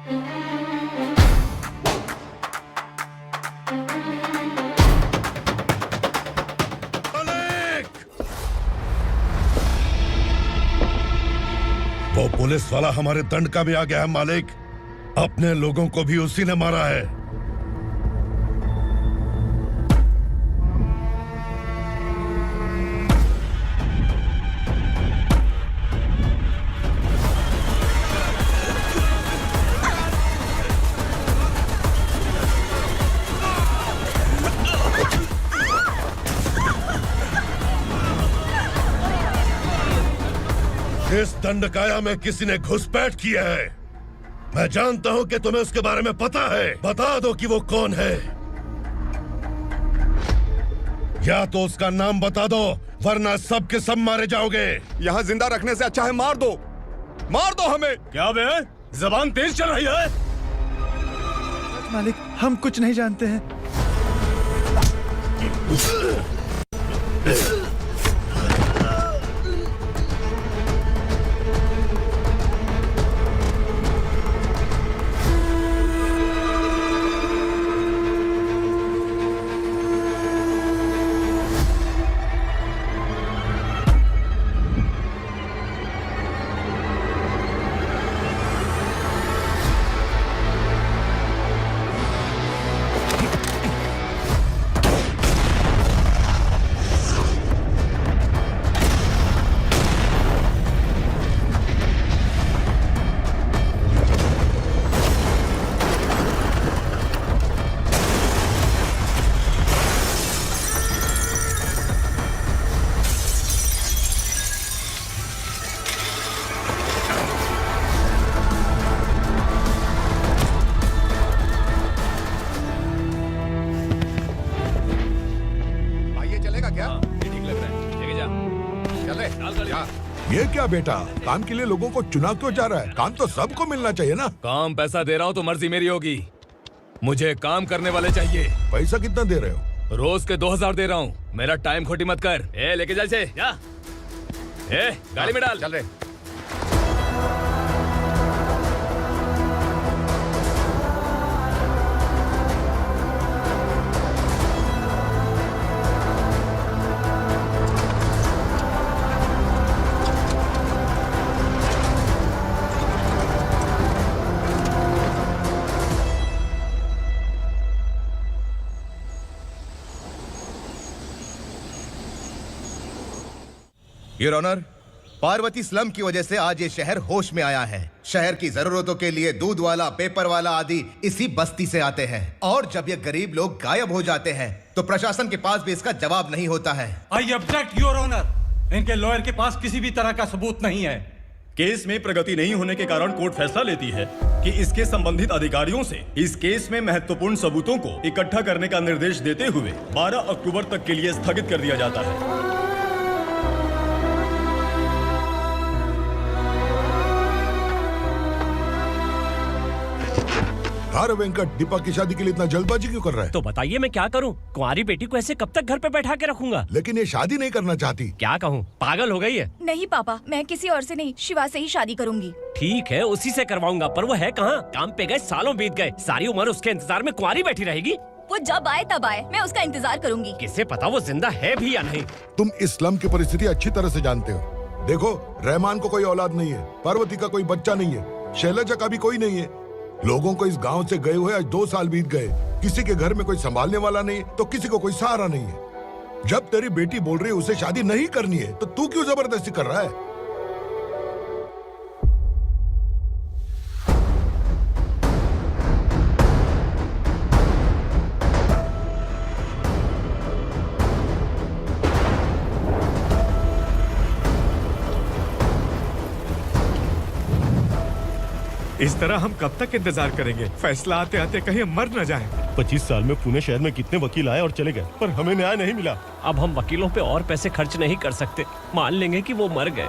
वो पुलिस वाला हमारे दंड का भी आ गया है मालिक। अपने लोगों को भी उसी ने मारा है। इस दंडकाया में किसी ने घुसपैठ किया है। मैं जानता हूं कि तुम्हें उसके बारे में पता है। बता दो कि वो कौन है, या तो उसका नाम बता दो, वरना सब के सब मारे जाओगे। यहाँ जिंदा रखने से अच्छा है मार दो हमें। क्या बे, जबान तेज चल रही है? मालिक, हम कुछ नहीं जानते हैं। ये क्या बेटा, काम के लिए लोगों को चुना क्यों जा रहा है? काम तो सबको मिलना चाहिए ना। काम पैसा दे रहा हूँ तो मर्जी मेरी होगी। मुझे काम करने वाले चाहिए। पैसा कितना दे रहे हो? रोज के 2000 दे रहा हूँ। मेरा टाइम खोटी मत कर। लेके जा इसे, जा। गाड़ी में डाल। चल रहे। योर ऑनर, पार्वती स्लम की वजह से आज ये शहर होश में आया है। शहर की जरूरतों के लिए दूध वाला, पेपर वाला आदि इसी बस्ती से आते हैं, और जब ये गरीब लोग गायब हो जाते हैं तो प्रशासन के पास भी इसका जवाब नहीं होता है। I object your honour. इनके लॉयर के पास किसी भी तरह का सबूत नहीं है। केस में प्रगति नहीं होने के कारण कोर्ट फैसला लेती है कि इसके संबंधित अधिकारियों से इस केस में महत्वपूर्ण सबूतों को इकट्ठा करने का निर्देश देते हुए 12 अक्टूबर तक के लिए स्थगित कर दिया जाता है। अरे वेंकट, दीपक की शादी के लिए इतना जल्दबाजी क्यों कर रहा है? तो बताइए मैं क्या करूं? कुंवारी बेटी को ऐसे कब तक घर पे बैठा के रखूंगा? लेकिन ये शादी नहीं करना चाहती। क्या कहूं, पागल हो गई है? नहीं पापा, मैं किसी और से नहीं, शिवा से ही शादी करूंगी। ठीक है, उसी से करवाऊंगा, पर वो है कहाँ? काम पे गए, सालों बीत गए, सारी उम्र उसके इंतजार में कुंवारी बैठी रहेगी। वो जब आए तब आए, मैं उसका इंतजार करूंगी। किसे पता वो जिंदा है भी या नहीं। तुम इस्लाम की परिस्थिति अच्छी तरह से जानते हो। देखो, रहमान को कोई औलाद नहीं है, पार्वती का कोई बच्चा नहीं है, शैलजा का भी कोई नहीं है। लोगों को इस गांव से गए हुए आज 2 साल बीत गए। किसी के घर में कोई संभालने वाला नहीं, तो किसी को कोई सहारा नहीं है। जब तेरी बेटी बोल रही है उसे शादी नहीं करनी है, तो तू क्यों जबरदस्ती कर रहा है? इस तरह हम कब तक इंतजार करेंगे? फैसला आते आते कहीं हम मर न जाएं। 25 साल में पुणे शहर में कितने वकील आए और चले गए, पर हमें न्याय नहीं मिला। अब हम वकीलों पे और पैसे खर्च नहीं कर सकते। मान लेंगे कि वो मर गए।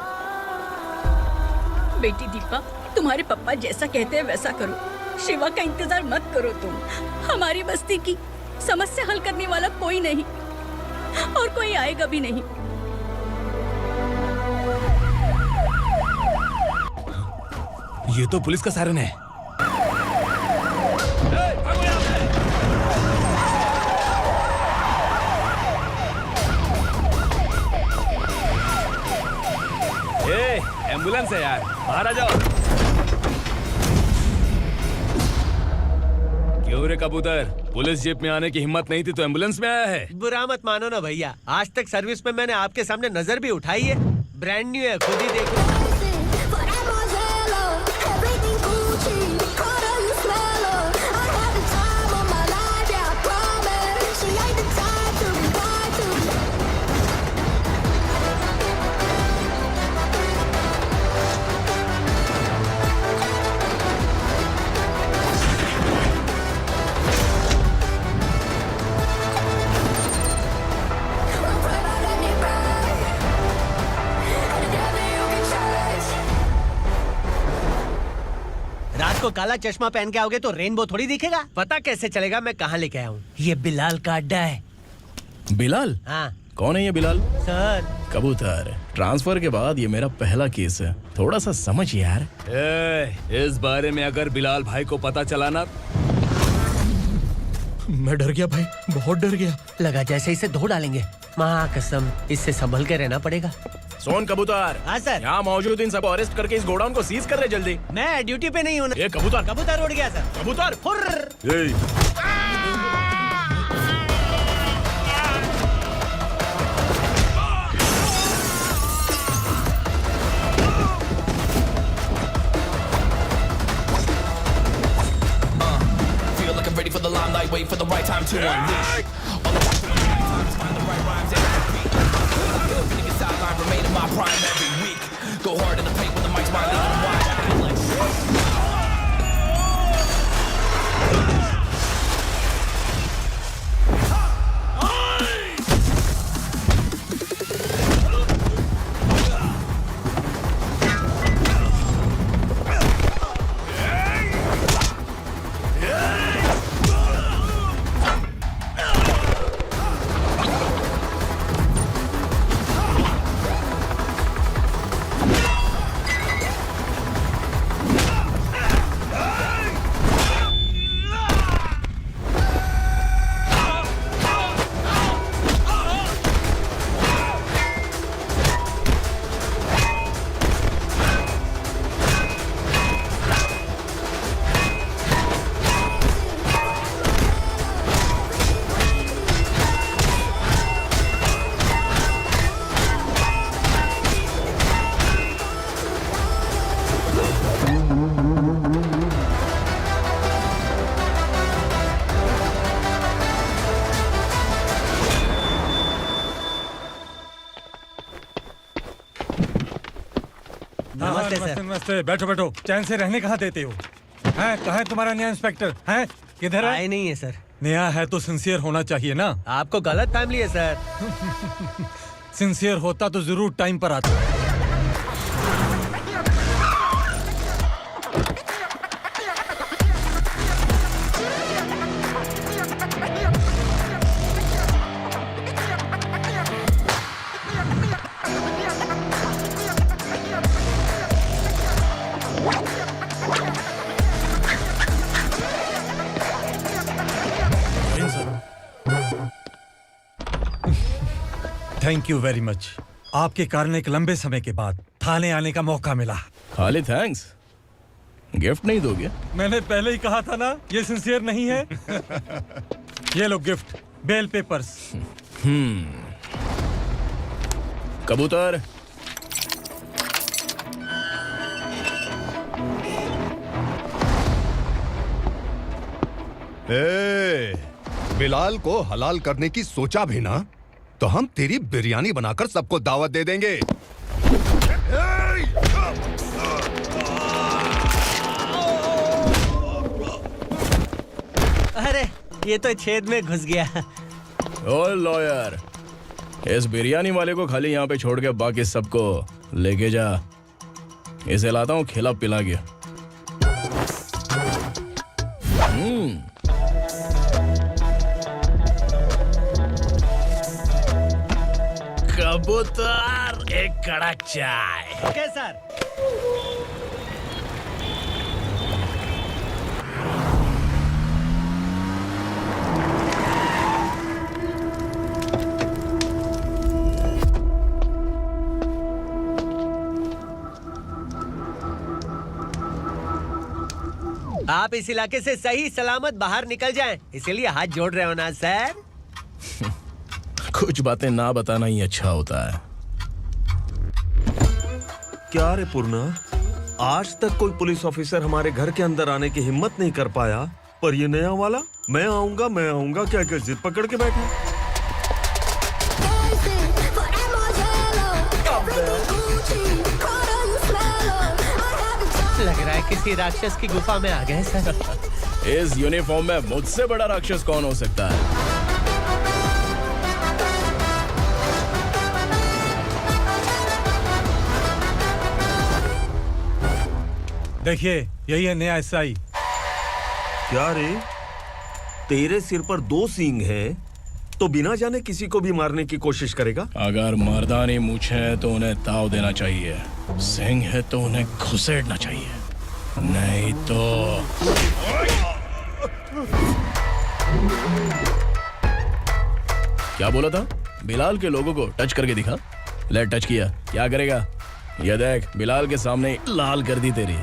बेटी दीपा, तुम्हारे पापा जैसा कहते हैं वैसा करो। शिवा का इंतजार मत करो तुम। हमारी बस्ती की समस्या हल करने वाला कोई नहीं, और कोई आएगा भी नहीं। ये तो पुलिस का सायरन है। एम्बुलेंस है यार, बाहर आ जाओ। क्यों रे कबूतर, पुलिस जीप में आने की हिम्मत नहीं थी तो एम्बुलेंस में आया है? बुरा मत मानो ना भैया, आज तक सर्विस में मैंने आपके सामने नजर भी उठाई है। ब्रांड न्यू है, खुद ही देखो। रात को काला चश्मा पहन के आओगे तो रेनबो थोड़ी दिखेगा। पता कैसे चलेगा मैं कहाँ लेके आया हूँ? ये बिलाल का अड्डा है। बिलाल? हाँ। कौन है ये बिलाल? सर कबूतर, ट्रांसफर के बाद ये मेरा पहला केस है, थोड़ा सा समझ यार। इस बारे में अगर बिलाल भाई को पता चला ना, मैं डर गया भाई, बहुत डर गया। लगा जैसे इसे धो डालेंगे। माँ कसम, इससे संभल के रहना पड़ेगा। सोन कबूतर। हाँ सर। यहाँ मौजूद इन सबको अरेस्ट करके इस गोडाउन को सीज कर रहे जल्दी। मैं ड्यूटी पे नहीं हूँ। ये कबूतर। कबूतर उड़ गया सर। कबूतर। Feel like I'm ready for the limelight, wait for the right time to unleash. All the times find the right rhymes and beat. Niggas sideline remain in my prime every week. Go hard in the paint when the mic's mine, leaving them wide. I feel like नमस्ते, बैठो बैठो। चैन से रहने कहाँ देते हो? हैं, कहाँ है तुम्हारा नया इंस्पेक्टर? हैं, किधर है? आए नहीं है सर। नया है तो सिंसियर होना चाहिए ना। आपको गलत फैमिली है सर। सिंसियर होता तो जरूर टाइम पर आता। Thank you very much. आपके कारण एक लंबे समय के बाद थाने आने का मौका मिला। खाली थैंक्स, गिफ्ट नहीं दोगे? मैंने पहले ही कहा था ना, ये सिंसियर नहीं है। ये लो गिफ्ट, बेल पेपर्स। कबूतर, बिलाल को हलाल करने की सोचा भी ना, तो हम तेरी बिरयानी बनाकर सबको दावत दे देंगे। अरे ये तो छेद में घुस गया। ओ लॉयर, इस बिरयानी वाले को खाली यहाँ पे छोड़ के बाकी सबको लेके जा। इसे लाता हूँ खिला पिला के। कबूतर, एक कड़क चाय। Okay sir. आप इस इलाके से सही सलामत बाहर निकल जाएं, इसीलिए हाथ जोड़ रहे हो ना सर? कुछ बातें ना बताना ही अच्छा होता है। क्या रे पूर्णा, आज तक कोई पुलिस ऑफिसर हमारे घर के अंदर आने की हिम्मत नहीं कर पाया, पर ये नया वाला मैं आऊंगा क्या क्या जिद पकड़ के बैठा। लग रहा है किसी राक्षस की गुफा में आ गए सर। इस यूनिफॉर्म में मुझसे बड़ा राक्षस कौन हो सकता है? देखिए, यही है नया एसआई। क्या रे, तेरे सिर पर 2 सींग है तो बिना जाने किसी को भी मारने की कोशिश करेगा? अगर मर्दानी मूछ है तो उन्हें ताव देना चाहिए, सिंह है तो उन्हें घुसेड़ना चाहिए, नहीं तो। क्या बोला था? बिलाल के लोगों को टच करके दिखा। ले टच किया, क्या करेगा? ये देख, बिलाल के सामने लाल कर दी तेरी।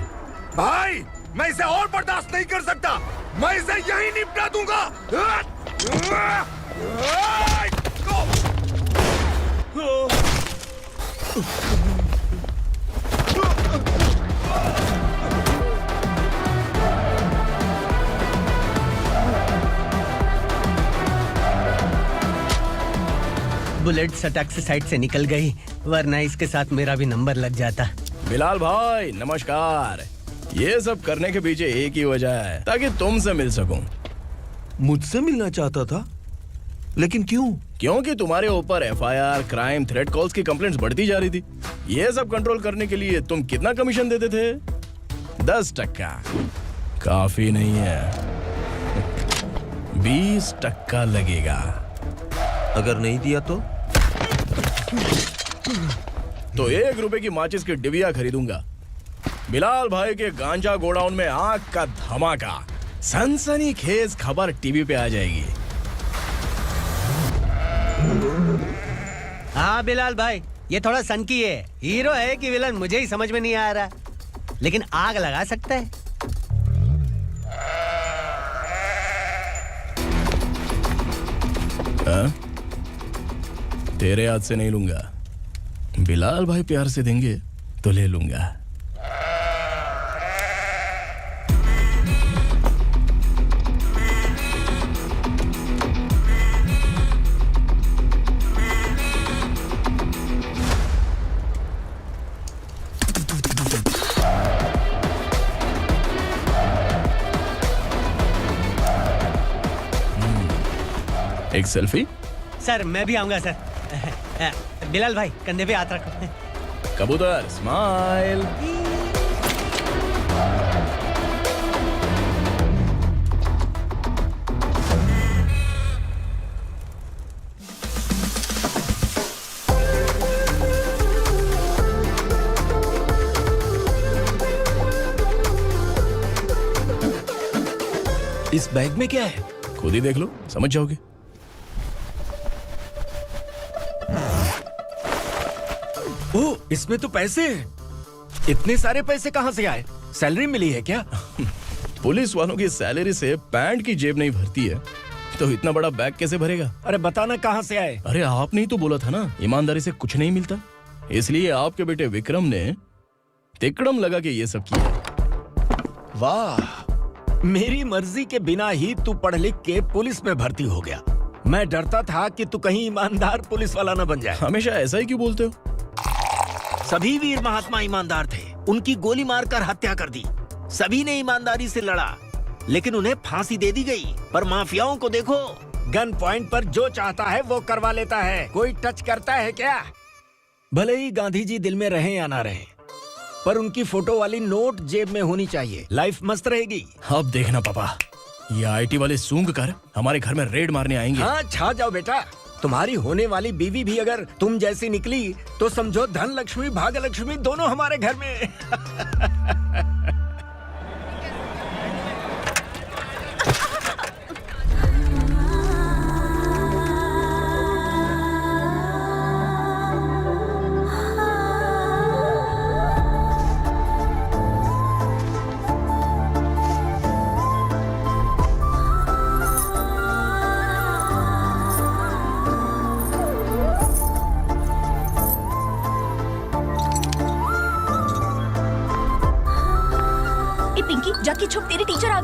भाई, मैं इसे और बर्दाश्त नहीं कर सकता, मैं इसे यहीं निपटा दूंगा। बुलेट सटक से साइड से निकल गई, वरना इसके साथ मेरा भी नंबर लग जाता। बिलाल भाई नमस्कार। ये सब करने के पीछे एक ही वजह है, ताकि तुमसे मिल सकूं। मुझसे मिलना चाहता था, लेकिन क्यों? क्योंकि तुम्हारे ऊपर एफआईआर, क्राइम, थ्रेट कॉल्स की कंप्लेंट्स बढ़ती जा रही थी। ये सब कंट्रोल करने के लिए तुम कितना कमीशन देते थे? 10%। काफी नहीं है, 20% लगेगा। अगर नहीं दिया तो 1 रुपए की माचिस की डिबिया खरीदूंगा। बिलाल भाई के गांजा गोडाउन में आग का धमाका, सनसनीखेज खबर टीवी पे आ जाएगी। हाँ बिलाल भाई, ये थोड़ा सनकी है, हीरो है कि विलन मुझे ही समझ में नहीं आ रहा, लेकिन आग लगा सकता है। तेरे हाथ से नहीं लूंगा, बिलाल भाई प्यार से देंगे तो ले लूंगा। एक सेल्फी? सर मैं भी आऊंगा सर। बिलाल भाई कंधे पे हाथ रखो। कबूतर स्माइल। इस बैग में क्या है? खुद ही देख लो, समझ जाओगे। ओह, इसमें तो पैसे हैं। इतने सारे पैसे कहां से आए? सैलरी मिली है क्या? पुलिस वालों की सैलरी से पैंट की जेब नहीं भरती है, तो इतना बड़ा बैग कैसे भरेगा? अरे बताना कहां से आए? अरे आपने ही तो बोला था ना, ईमानदारी से कुछ नहीं मिलता, इसलिए आपके बेटे विक्रम ने तिकड़म लगा के ये सब किया। वाह, मेरी मर्जी के बिना ही तू पढ़ लिख के पुलिस में भर्ती हो गया। मैं डरता था कि तू कहीं ईमानदार पुलिस वाला न बन जाए। हमेशा ऐसा ही क्यों बोलते हो? सभी वीर महात्मा ईमानदार थे, उनकी गोली मारकर हत्या कर दी। सभी ने ईमानदारी से लड़ा, लेकिन उन्हें फांसी दे दी गई। पर माफियाओं को देखो, गन पॉइंट पर जो चाहता है वो करवा लेता है। कोई टच करता है क्या? भले ही गांधी जी दिल में रहे या ना रहे, पर उनकी फोटो वाली नोट जेब में होनी चाहिए। लाइफ मस्त रहेगी। अब देखना पापा, ये आईटी वाले सूंघ कर हमारे घर में रेड मारने आएंगे। हाँ, छा जाओ बेटा। तुम्हारी होने वाली बीवी भी अगर तुम जैसी निकली तो समझो धन लक्ष्मी भाग्य लक्ष्मी दोनों हमारे घर में।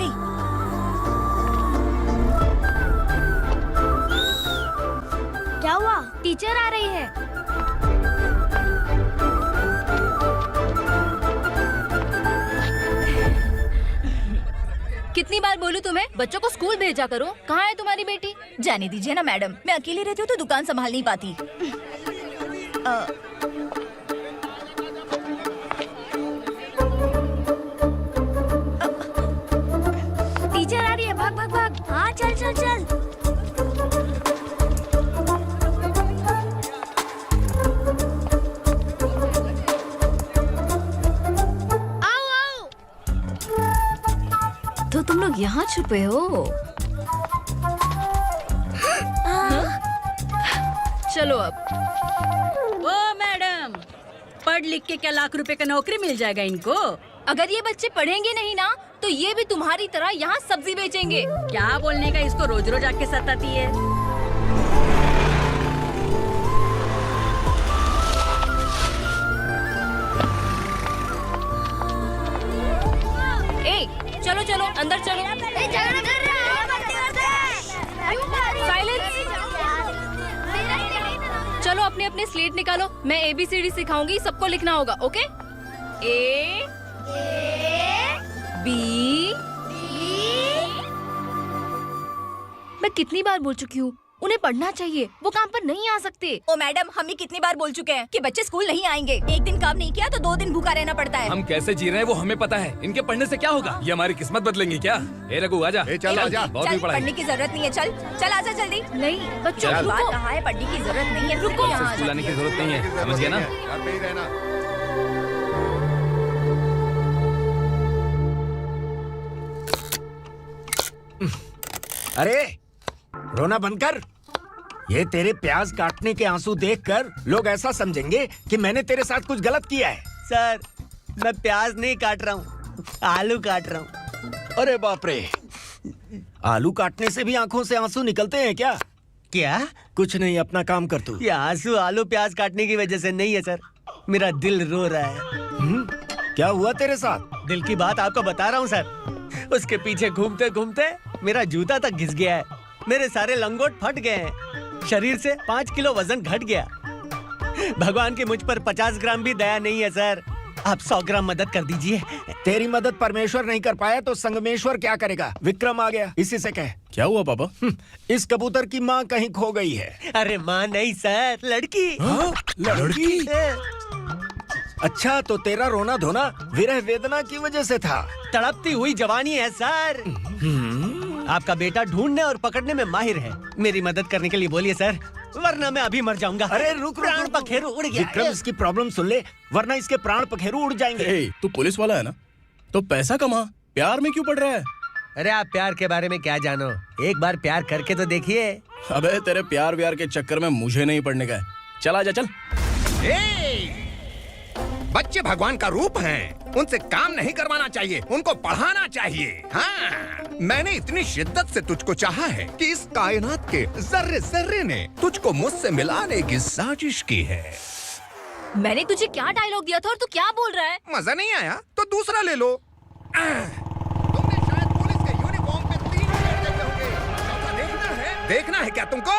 जल्दी। क्या हुआ? टीचर आ रही है। कितनी बार बोलूं तुम्हें बच्चों को स्कूल भेजा करो। कहाँ है तुम्हारी बेटी? जाने दीजिए ना मैडम, मैं अकेली रहती हूँ तो दुकान संभाल नहीं पाती। टीचर आ रही है, भाग भाग भाग। हाँ चल चल चल। आओ आओ। तो तुम लोग यहाँ छुपे हो? चलो अब। ओ मैडम, पढ़ लिख के क्या लाख रुपए का नौकरी मिल जाएगा इनको? अगर ये बच्चे पढ़ेंगे नहीं ना तो ये भी तुम्हारी तरह यहाँ सब्जी बेचेंगे। क्या बोलने का, इसको रोज रोज आके सताती है। ए, चलो चलो अंदर चलो। साइलेंस। चलो अपने अपने स्लेट निकालो, मैं ABCD सिखाऊंगी, सबको लिखना होगा। ओके? A B। मैं कितनी बार बोल चुकी हूँ उन्हें पढ़ना चाहिए, वो काम पर नहीं आ सकते। ओ मैडम, हम भी कितनी बार बोल चुके हैं कि बच्चे स्कूल नहीं आएंगे। एक दिन काम नहीं किया तो 2 दिन भूखा रहना पड़ता है। हम कैसे जी रहे हैं वो हमें पता है, इनके पढ़ने से क्या होगा? ये हमारी किस्मत बदलेंगी क्या? ए रघु आजा। चल आजा। बहुत भी पढ़ाई। पढ़ने की जरूरत नहीं है, चल चल आजा जल्दी। नहीं बच्चों चल। रुको। कहा है पढ़ने की जरूरत नहीं है, रुको। यहाँ स्कूल आने की जरूरत नहीं है, समझ गया ना? घर पे ही रहना। अरे रोना बंद कर। ये तेरे प्याज काटने के आंसू देखकर लोग ऐसा समझेंगे कि मैंने तेरे साथ कुछ गलत किया है। सर, मैं प्याज नहीं काट रहा हूँ, आलू काट रहा हूँ। अरे बाप रे, आलू काटने से भी आंखों से आंसू निकलते हैं क्या? क्या? कुछ नहीं, अपना काम कर तू। ये आंसू आलू प्याज काटने की वजह से नहीं है सर, मेरा दिल रो रहा है। क्या हुआ तेरे साथ? दिल की बात आपको बता रहा हूँ सर। उसके पीछे घूमते घूमते मेरा जूता तक घिस गया है, मेरे सारे लंगोट फट गए हैं, शरीर से 5 किलो वजन घट गया। भगवान की मुझ पर 50 ग्राम भी दया नहीं है सर, आप 100 ग्राम मदद कर दीजिए। तेरी मदद परमेश्वर नहीं कर पाया तो संगमेश्वर क्या करेगा? विक्रम आ गया, इसी से कह। क्या हुआ पापा? इस कबूतर की माँ कहीं खो गई है। अरे माँ नहीं सर, लड़की। लड़की? अच्छा, तो तेरा रोना धोना विरह वेदना की वजह से था। तड़पती हुई जवानी है सर। आपका बेटा ढूंढने और पकड़ने में माहिर है, मेरी मदद करने के लिए बोलिए सर, वरना मैं अभी मर जाऊंगा। अरे रुक, प्राण पखेरु उड़ गया। विक्रम, इसकी प्रॉब्लम सुन ले, वरना इसके प्राण पखेरु उड़ जाएंगे। तू पुलिस वाला है ना, तो पैसा कमा, प्यार में क्यों पड़ रहा है? अरे आप प्यार के बारे में क्या जानो, एक बार प्यार करके तो देखिए। अबे तेरे प्यार व्यार के चक्कर में मुझे नहीं पड़ने का है, चल आजा चल। बच्चे भगवान का रूप हैं, उनसे काम नहीं करवाना चाहिए, उनको पढ़ाना चाहिए। हाँ, मैंने इतनी शिद्दत से तुझको चाहा है कि इस कायनात के जर्रे जर्रे ने तुझको मुझसे मिलाने की साजिश की है। मैंने तुझे क्या डायलॉग दिया था और तू क्या बोल रहा है? मजा नहीं आया तो दूसरा ले लो। तुमने शायद पुलिस के यूनिफॉर्म पे 3 पैर देखे होंगे। चौथा देखना है क्या तुमको?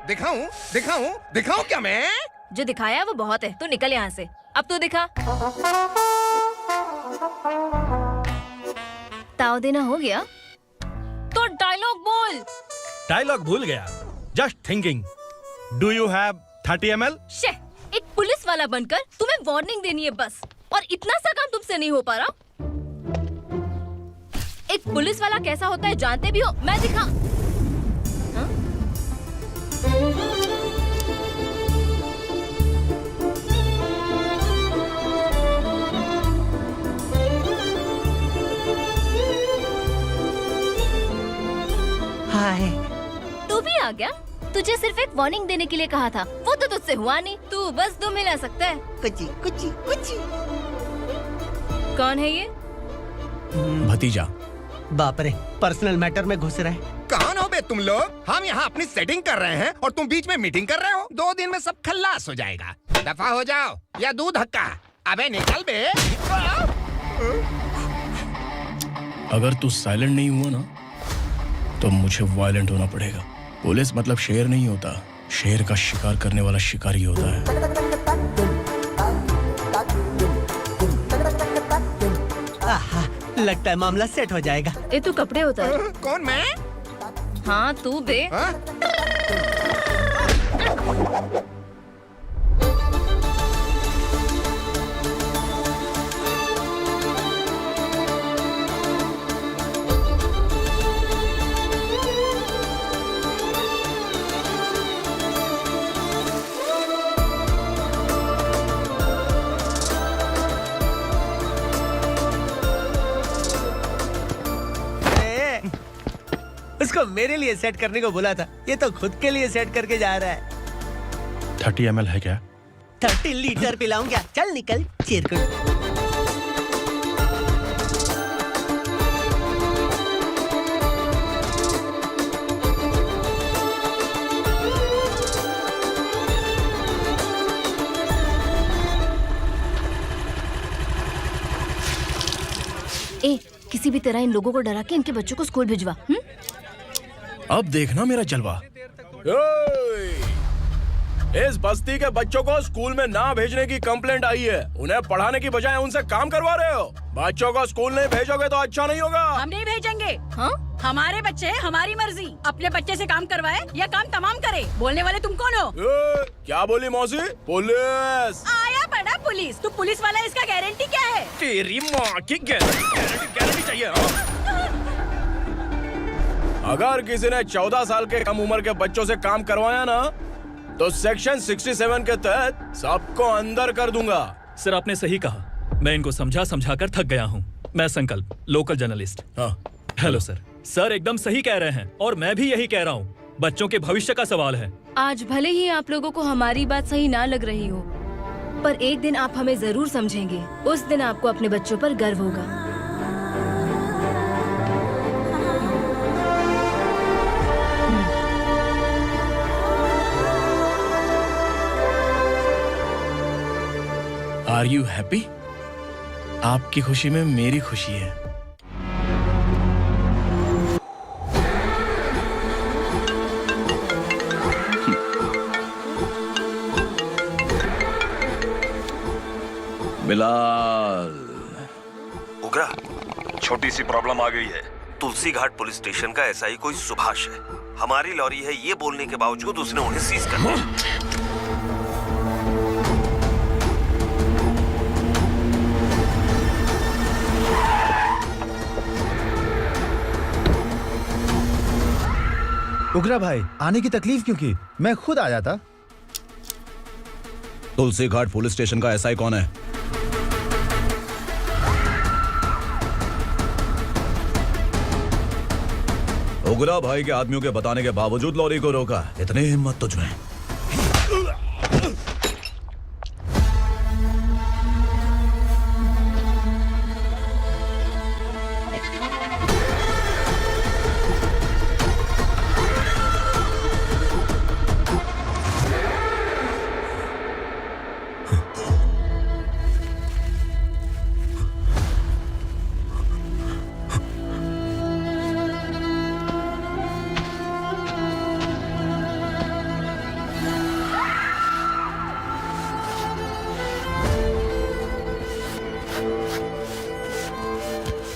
दिखाऊं दिखाऊं दिखाऊं क्या मैं? जो दिखाया वो बहुत है, तू निकल यहाँ से। अब तू दिखा। ताव देना हो गया तो डायलॉग बोल। डायलॉग भूल गया। Just thinking. Do you have 30 ml? शे, एक पुलिस वाला बनकर तुम्हें वार्निंग देनी है बस, और इतना सा काम तुमसे नहीं हो पा रहा। एक पुलिस वाला कैसा होता है जानते भी हो? मैं दिखा। हाँ? हाय। तू भी आ गया? तुझे सिर्फ एक वार्निंग देने के लिए कहा था, वो तो तुझसे हुआ नहीं। तू बस 2 मिला सकता है। कुची कुची कुची। कौन है ये? भतीजा। बाप रे, पर्सनल मैटर में घुस रहे। कौन हो बे तुम लोग? हम यहाँ अपनी सेटिंग कर रहे हैं और तुम बीच में मीटिंग कर रहे हो। 2 दिन में सब खल्लास हो जाएगा। दफा हो जाओ या दूध हक्का। अबे निकल बे। अगर तू साइलेंट नहीं हुआ ना तो मुझे वायलेंट होना पड़ेगा। पुलिस मतलब शेर नहीं होता, शेर का शिकार करने वाला शिकारी होता है। आहा, लगता है मामला सेट हो जाएगा। ये तू कपड़े उतार। कौन मैं? हाँ तू बे। उसको मेरे लिए सेट करने को बोला था, ये तो खुद के लिए सेट करके जा रहा है। 30 ml है क्या? 30 लीटर पिलाऊं क्या? चल निकल चिरकुट। ए, किसी भी तरह इन लोगों को डरा के इनके बच्चों को स्कूल भिजवा। अब देखना मेरा जलवा। इस बस्ती के बच्चों को स्कूल में ना भेजने की कंप्लेंट आई है। उन्हें पढ़ाने की बजाय उनसे काम करवा रहे हो। बच्चों को स्कूल नहीं भेजोगे तो अच्छा नहीं होगा। हम नहीं भेजेंगे। हाँ? हमारे बच्चे हमारी मर्जी। अपने बच्चे से काम करवाए या काम तमाम करे। बोलने वाले तुम कौन हो? क्या बोली मौसी? पुलिस आया बड़ा पुलिस। तू पुलिस वाला, इसका गारंटी क्या है? तेरी माँ की गारंटी चाहिए। अगर किसी ने 14 साल के कम उम्र के बच्चों से काम करवाया ना तो सेक्शन 67 के तहत सबको अंदर कर दूंगा। सर आपने सही कहा। मैं इनको समझा कर थक गया हूँ। मैं संकल्प, लोकल जर्नलिस्ट। हाँ। Hello sir. सर एकदम सही कह रहे हैं और मैं भी यही कह रहा हूँ। बच्चों के भविष्य का सवाल है। आज भले ही आप लोगों को हमारी बात सही ना लग रही हो, पर एक दिन आप हमें जरूर समझेंगे। उस दिन आपको अपने बच्चों पर गर्व होगा। Are you happy? आपकी खुशी में मेरी खुशी है। बिलाल। उगरा, छोटी सी प्रॉब्लम आ गई है। तुलसी घाट पुलिस स्टेशन का एसआई कोई सुभाष है। हमारी लॉरी है ये बोलने के बावजूद उसने उन्हें सीज कर दिया। उगरा भाई, आने की तकलीफ क्यों की? मैं खुद आ जाता। तुलसी घाट पुलिस स्टेशन का एसआई कौन है? उगरा भाई के आदमियों के बताने के बावजूद लॉरी को रोका। इतनी हिम्मत तुझमें?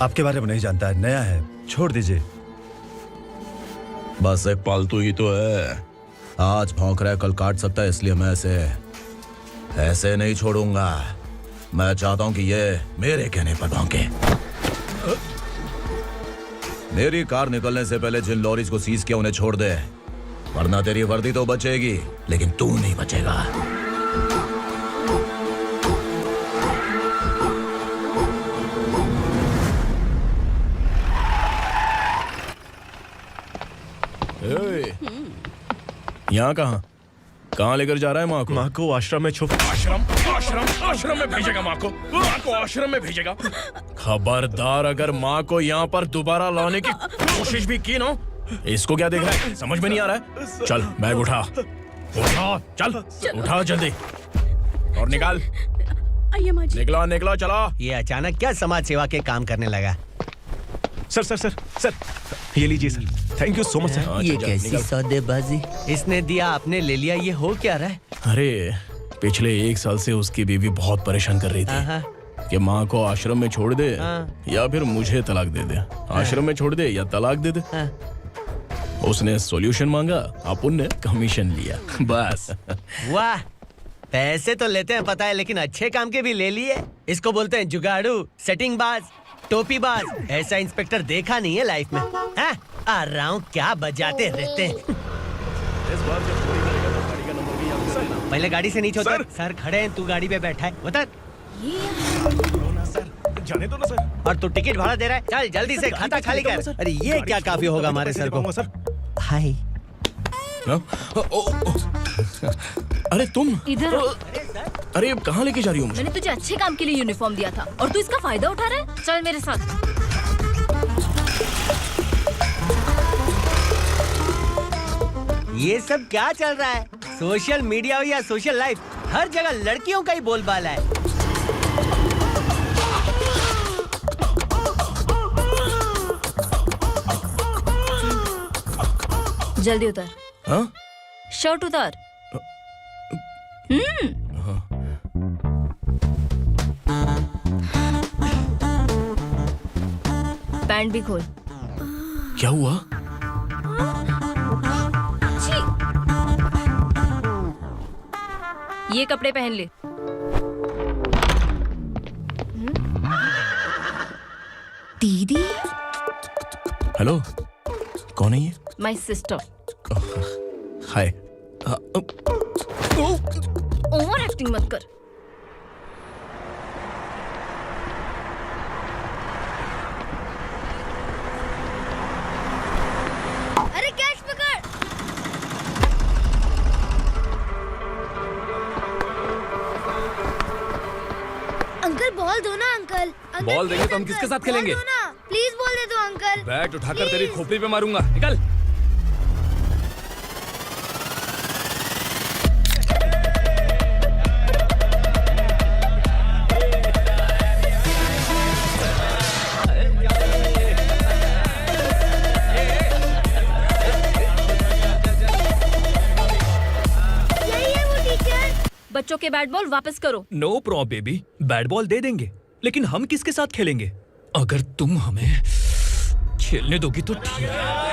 आपके बारे में नहीं जानता है, नया है, छोड़ दीजिए। बस एक पालतू ही तो है। आज भौंक रहा है, कल काट सकता है, इसलिए मैं ऐसे नहीं छोड़ूंगा। मैं चाहता हूं कि ये मेरे कहने पर भौंके। मेरी कार निकलने से पहले जिन लॉरीज को सीज किया उन्हें छोड़ दे, वरना तेरी वर्दी तो बचेगी लेकिन तू नहीं बचेगा। यहाँ कहाँ लेकर जा रहा है माँ को? माँ को आश्रम में छुप। आश्रम में भेजेगा माँ को आश्रम में भेजेगा। खबरदार, अगर माँ को यहाँ पर दोबारा लाने की कोशिश भी की ना। इसको क्या देख रहा है, समझ में नहीं आ रहा है? चल बैग उठा, चल उठा जल्दी और निकाल। आइए माँ जी। निकला चला। ये अचानक क्या समाज सेवा के काम करने लगा? सर ये लीजिए sir. Thank you so much sir. ये कैसी सौदेबाजी? इसने दिया, आपने ले लिया, ये हो क्या रहा है? अरे पिछले 1 साल से उसकी बीवी बहुत परेशान कर रही थी कि माँ को आश्रम में छोड़ दे या फिर मुझे तलाक दे दे। आश्रम में छोड़ दे या तलाक दे दे। उसने सॉल्यूशन मांगा, अपन ने कमीशन लिया, बस। वाह, पैसे तो लेते हैं पता है, लेकिन अच्छे काम के भी ले लिए। इसको बोलते हैं जुगाड़ू, सेटिंग बाज, टोपी बाज। ऐसा इंस्पेक्टर देखा नहीं है लाइफ में। आ रहा हूँ, क्या बजाते रहते हैं। पहले गाड़ी से नीचे उतर। सर खड़े हैं, तू गाड़ी पे बैठा है, उतर। जाने दो ना सर। और तू टिकट भाड़ा दे रहा है, चल जल्दी से खाता खाली कर। अरे ये क्या काफी होगा हमारे सर को। हाय। अरे तुम इधर। अरे कहाँ लेके जा रही हो मुझे? मैंने तुझे अच्छे काम के लिए यूनिफॉर्म दिया था और तू इसका फायदा उठा रहा है। चल मेरे साथ। ये सब क्या चल रहा है? सोशल मीडिया हो या सोशल लाइफ, हर जगह लड़कियों का ही बोलबाला है। जल्दी उतर। हाँ? शर्ट उतार। पैंट भी खोल। क्या हुआ? ये कपड़े पहन ले। दीदी। हेलो, कौन है ये? My sister. Hi. Over acting मत कर। अरे कैच पकड़। अंकल बॉल दो ना अंकल। बॉल देंगे तो हम किसके साथ खेलेंगे? प्लीज बॉल दे दो अंकल। बैट उठाकर तेरी खोपड़ी पे मारूंगा, निकल। बच्चों के बैट बॉल वापस करो। No problem baby, bat ball दे देंगे, लेकिन हम किसके साथ खेलेंगे? अगर तुम हमें खेलने दोगी तो ठीक है।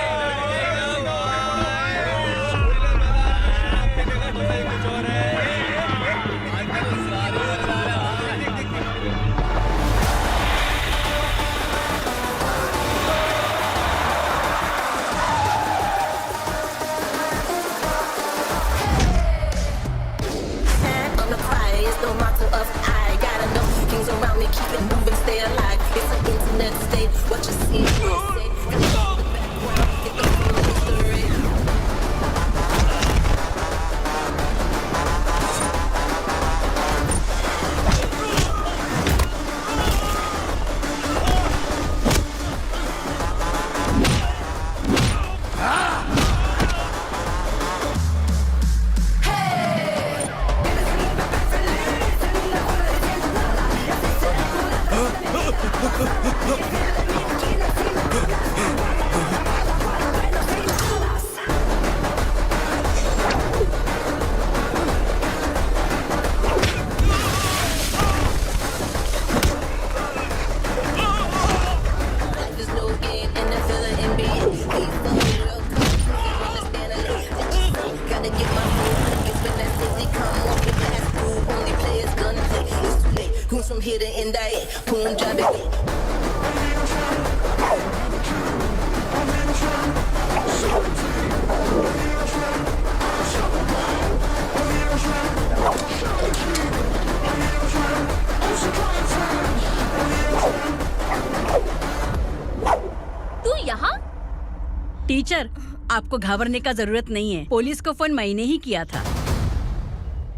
टीचर, आपको घबराने का जरूरत नहीं है। पुलिस को फोन मैंने ही किया था।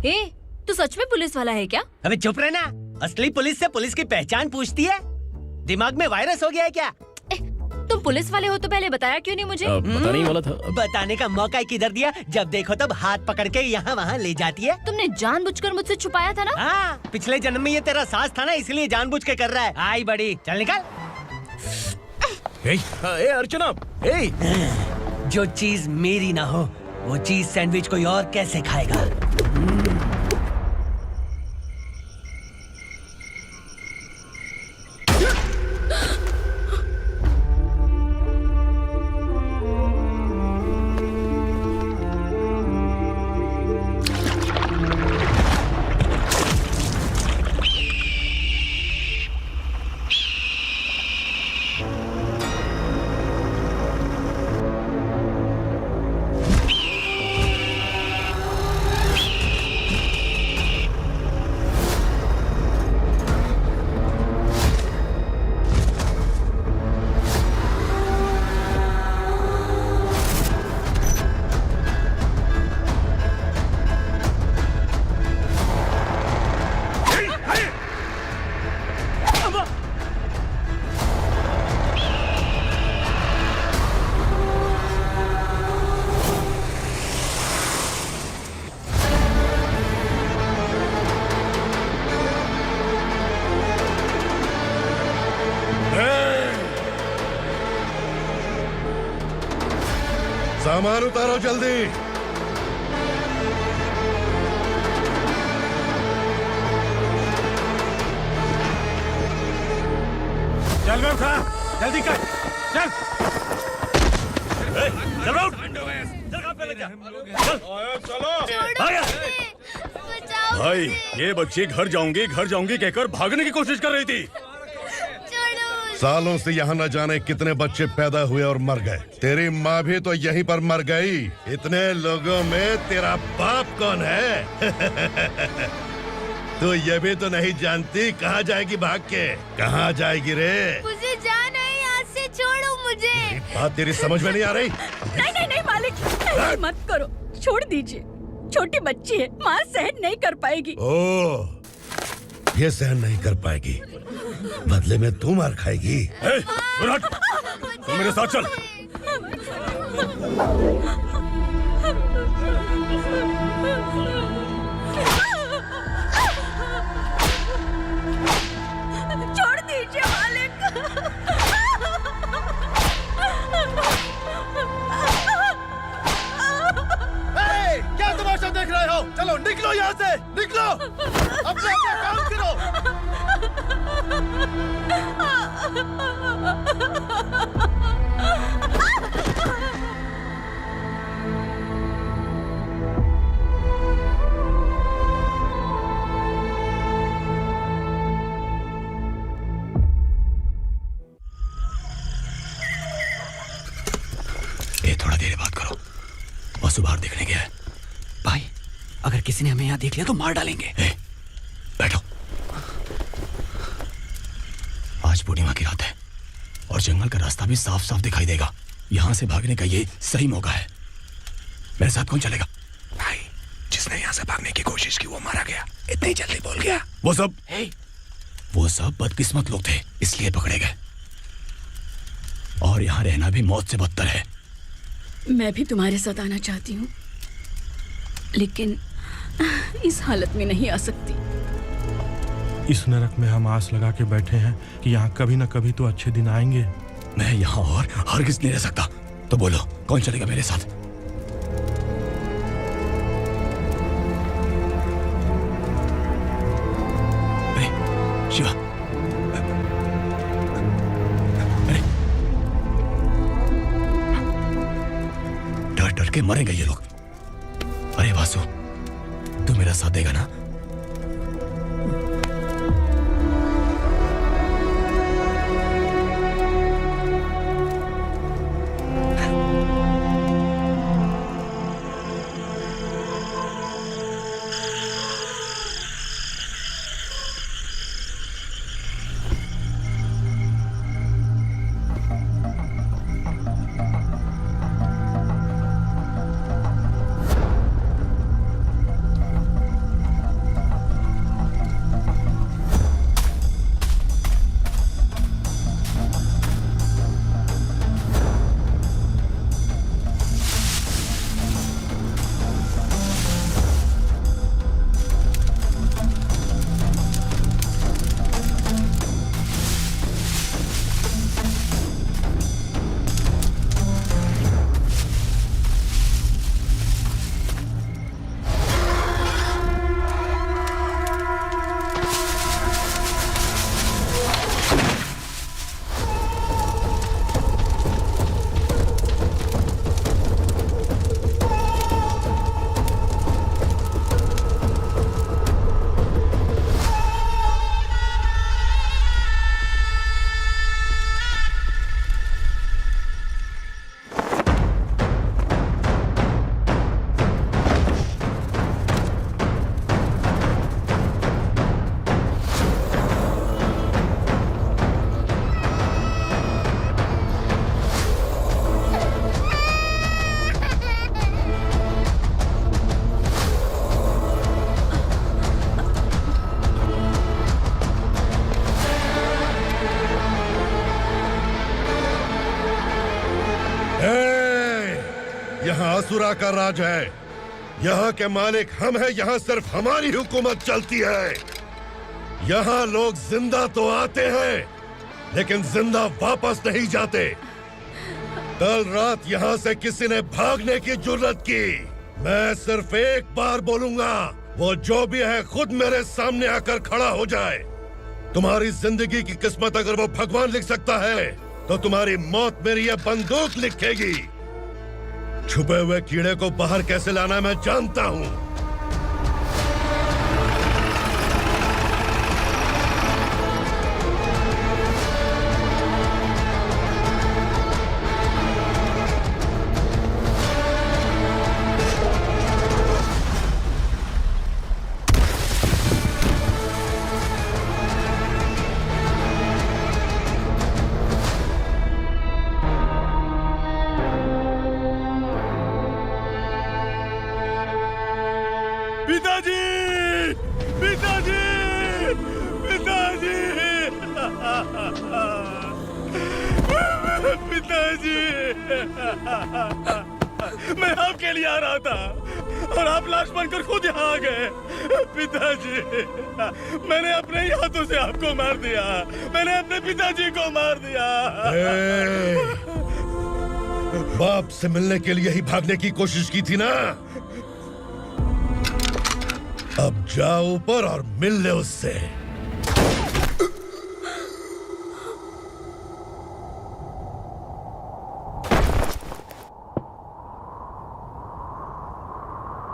ए, तू सच में पुलिस वाला है क्या? अबे चुप रहना। असली पुलिस से पुलिस की पहचान पूछती है? दिमाग में वायरस हो गया है क्या? तुम पुलिस वाले हो तो पहले बताया क्यों नहीं मुझे? बताने ही वाला था। बताने का मौका किधर दिया? जब देखो तब हाथ पकड़ के यहाँ वहाँ ले जाती है। तुमने जानबूझकर मुझसे छुपाया था ना? हाँ, पिछले जन्म में ये तेरा सास था ना, इसलिए जानबूझ के कर रहा है। आई बड़ी, चल निकल। ए अर्चना, ए जो चीज मेरी ना हो वो चीज सैंडविच कोई और कैसे खाएगा? सामान उतारो जल्दी। चल मैं उठा, जल्दी कर, चल। चल उठ, भाई ये बच्ची घर जाऊंगी कहकर भागने की कोशिश कर रही थी। सालों से यहाँ न जाने कितने बच्चे पैदा हुए और मर गए। तेरी माँ भी तो यहीं पर मर गई। इतने लोगों में तेरा बाप कौन है? तो ये भी तो नहीं जानती कहाँ जाएगी भाग के? कहाँ जाएगी रे? मुझे जाना है, यहाँ से छोड़ो मुझे। बात तेरी समझ में नहीं आ रही? नहीं मालिक, ऐसे मत करो, छोड़ दीजिए। छोटी बच्ची है, माँ सहन नहीं कर पाएगी। ओह, ये सहन नहीं कर पाएगी, बदले में तू मार खाएगी। तू मेरे साथ चल। छोड़ दीजिए मालिक। क्या तमाशा देख रहे हो? चलो निकलो यहाँ से, निकलो। अपना काम करो। ए, थोड़ा देर बात करो। बस बाहर देखने गया है। भाई, अगर किसी ने हमें यहाँ देख लिया तो मार डालेंगे। बैठो। आज पूर्णिमा की रात है और जंगल का रास्ता भी साफ साफ दिखाई देगा। यहाँ से भागने का ये सही मौका है। मेरे साथ कौन चलेगा? भाई, जिसने यहाँ से भागने की कोशिश की वो मारा गया। इतनी जल्दी बोल गया। वो सब बदकिस्मत लोग थे, इसलिए पकड़े गए। और यहाँ रहना भी मौत से बदतर है। मैं भी तुम्हारे साथ आना चाहती हूँ, लेकिन इस हालत में नहीं आ सकती। इस नरक में हम आस लगा के बैठे हैं कि यहाँ कभी न कभी तो अच्छे दिन आएंगे। मैं यहाँ और हरगिज़ नहीं रह सकता। तो बोलो, कौन चलेगा मेरे साथ? शिवा, डर डर के मरेंगे ये लोग। अरे वासु, तू मेरा साथ देगा ना? यहाँ असुरा का राज है। यहाँ के मालिक हम हैं। यहाँ सिर्फ हमारी हुकूमत चलती है। यहाँ लोग जिंदा तो आते हैं लेकिन जिंदा वापस नहीं जाते। कल रात यहाँ से किसी ने भागने की जुर्रत की, मैं सिर्फ एक बार बोलूंगा, वो जो भी है खुद मेरे सामने आकर खड़ा हो जाए। तुम्हारी जिंदगी की किस्मत अगर वो भगवान लिख सकता है तो तुम्हारी मौत मेरी ये बंदूक लिखेगी। छुपे हुए कीड़े को बाहर कैसे लाना मैं जानता हूँ। मैं आपके लिए आ रहा था और आप लाश बनकर खुद यहाँ आ गए। पिताजी, मैंने अपने ही हाथों से आपको मार दिया। मैंने अपने पिताजी को मार दिया। बाप से मिलने के लिए ही भागने की कोशिश की थी ना? अब जाओ ऊपर और मिल ले उससे।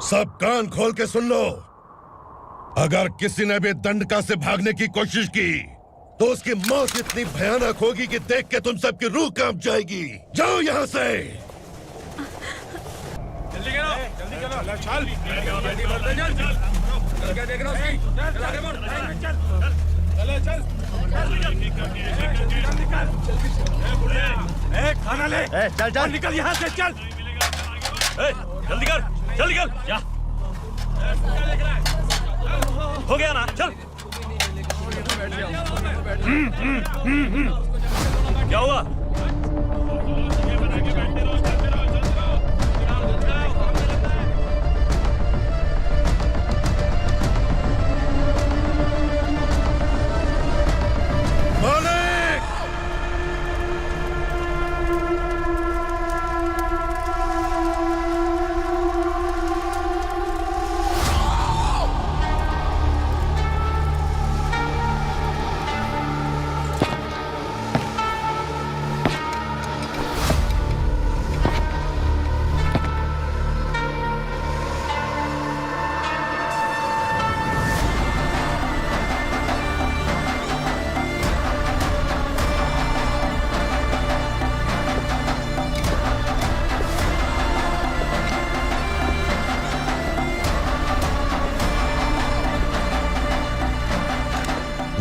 सब कान खोल के सुन लो। अगर किसी ने भी दंडका से भागने की कोशिश की तो उसकी मौत इतनी भयानक होगी कि देख के तुम सबकी रूह कांप जाएगी। जाओ यहाँ से। जल्दी करो, जल्दी करो, चल। क्या देख रहा है? खाना ले। चल चल, निकल यहाँ से, चल। जल्दी कर, जल्दी कर, जा। हो गया ना, चल। क्या हुआ?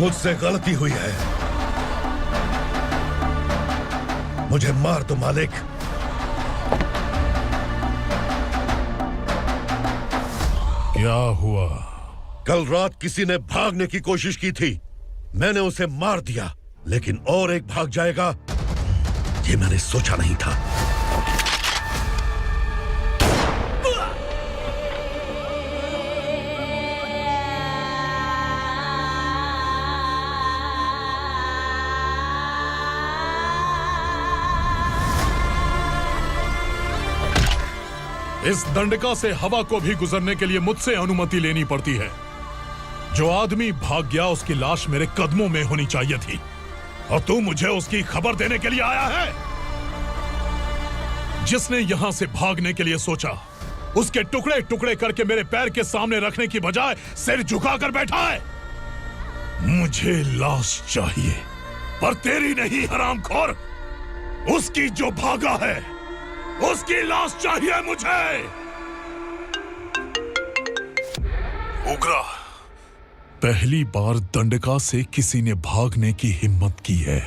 मुझसे गलती हुई है, मुझे मार दो मालिक। क्या हुआ? कल रात किसी ने भागने की कोशिश की थी, मैंने उसे मार दिया, लेकिन और एक भाग जाएगा ये मैंने सोचा नहीं था। इस दंडका से हवा को भी गुजरने के लिए मुझसे अनुमति लेनी पड़ती है। जो आदमी भाग गया उसकी लाश मेरे कदमों में होनी चाहिए थी, और तू मुझे उसकी खबर देने के लिए आया है। जिसने यहां से भागने के लिए सोचा उसके टुकड़े टुकड़े करके मेरे पैर के सामने रखने की बजाय सिर झुकाकर बैठा है। मुझे लाश चाहिए, पर तेरी नहीं हरामखोर, उसकी जो भागा है उसकी लाश चाहिए मुझे। उग्रा, पहली बार दंडका से किसी ने भागने की हिम्मत की है।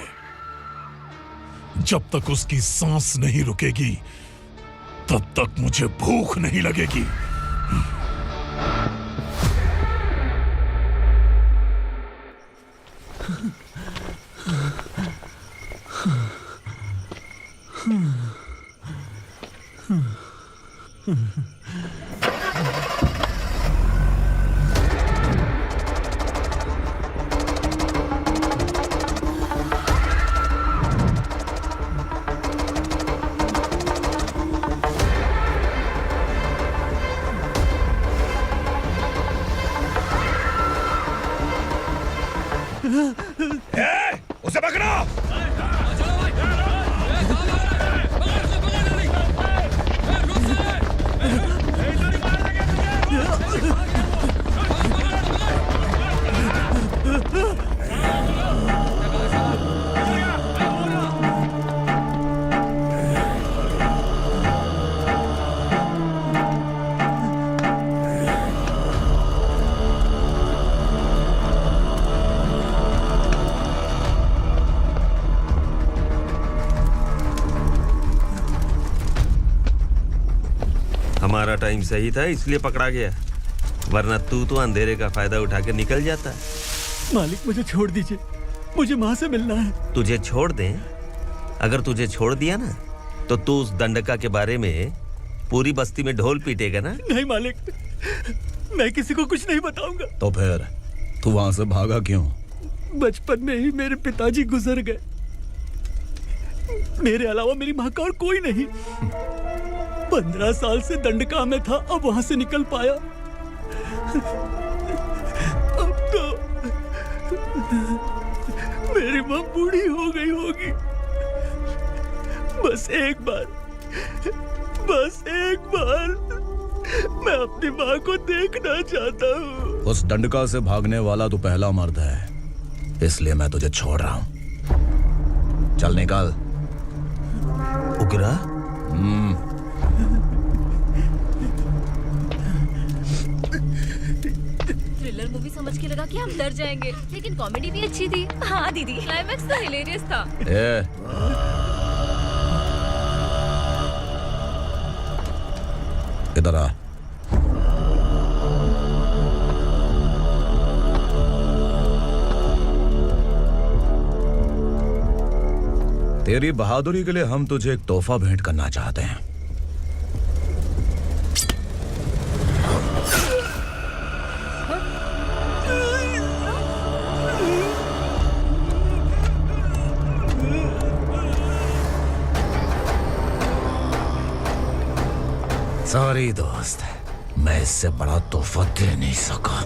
जब तक उसकी सांस नहीं रुकेगी तब तक मुझे भूख नहीं लगेगी। उसे पकड़ो। हमारा टाइम सही था इसलिए पकड़ा गया, वरना तू तो अंधेरे का फायदा उठा के निकल जाता। मालिक मुझे छोड़ दीजिए, मुझे माँ से मिलना है। तुझे छोड़ दें? अगर तुझे छोड़ दिया ना तो तू उस दंडका के बारे में पूरी बस्ती में ढोल पीटेगा ना। नहीं मालिक, मैं किसी को कुछ नहीं बताऊंगा। तो फिर तू वहां से भागा क्यों? बचपन में ही मेरे पिताजी गुजर गए, मेरे अलावा मेरी माँ का और कोई नहीं। 15 साल से दंडका में था, अब वहां से निकल पाया। अब तो मेरी माँ बूढ़ी हो गई होगी। बस एक बार मैं अपनी माँ को देखना चाहता हूँ। उस दंडका से भागने वाला तो पहला मर्द है, इसलिए मैं तुझे छोड़ रहा हूँ। चल निकल। उग्रा? थ्रिलर मूवी समझ के लगा कि हम डर जाएंगे, लेकिन कॉमेडी भी अच्छी थी। हाँ दीदी, क्लाइमैक्स तो हिलेरियस था। इधर आ। तेरी बहादुरी के लिए हम तुझे एक तोहफा भेंट करना चाहते हैं। सॉरी दोस्त, मैं इससे बड़ा तोहफा दे नहीं सका।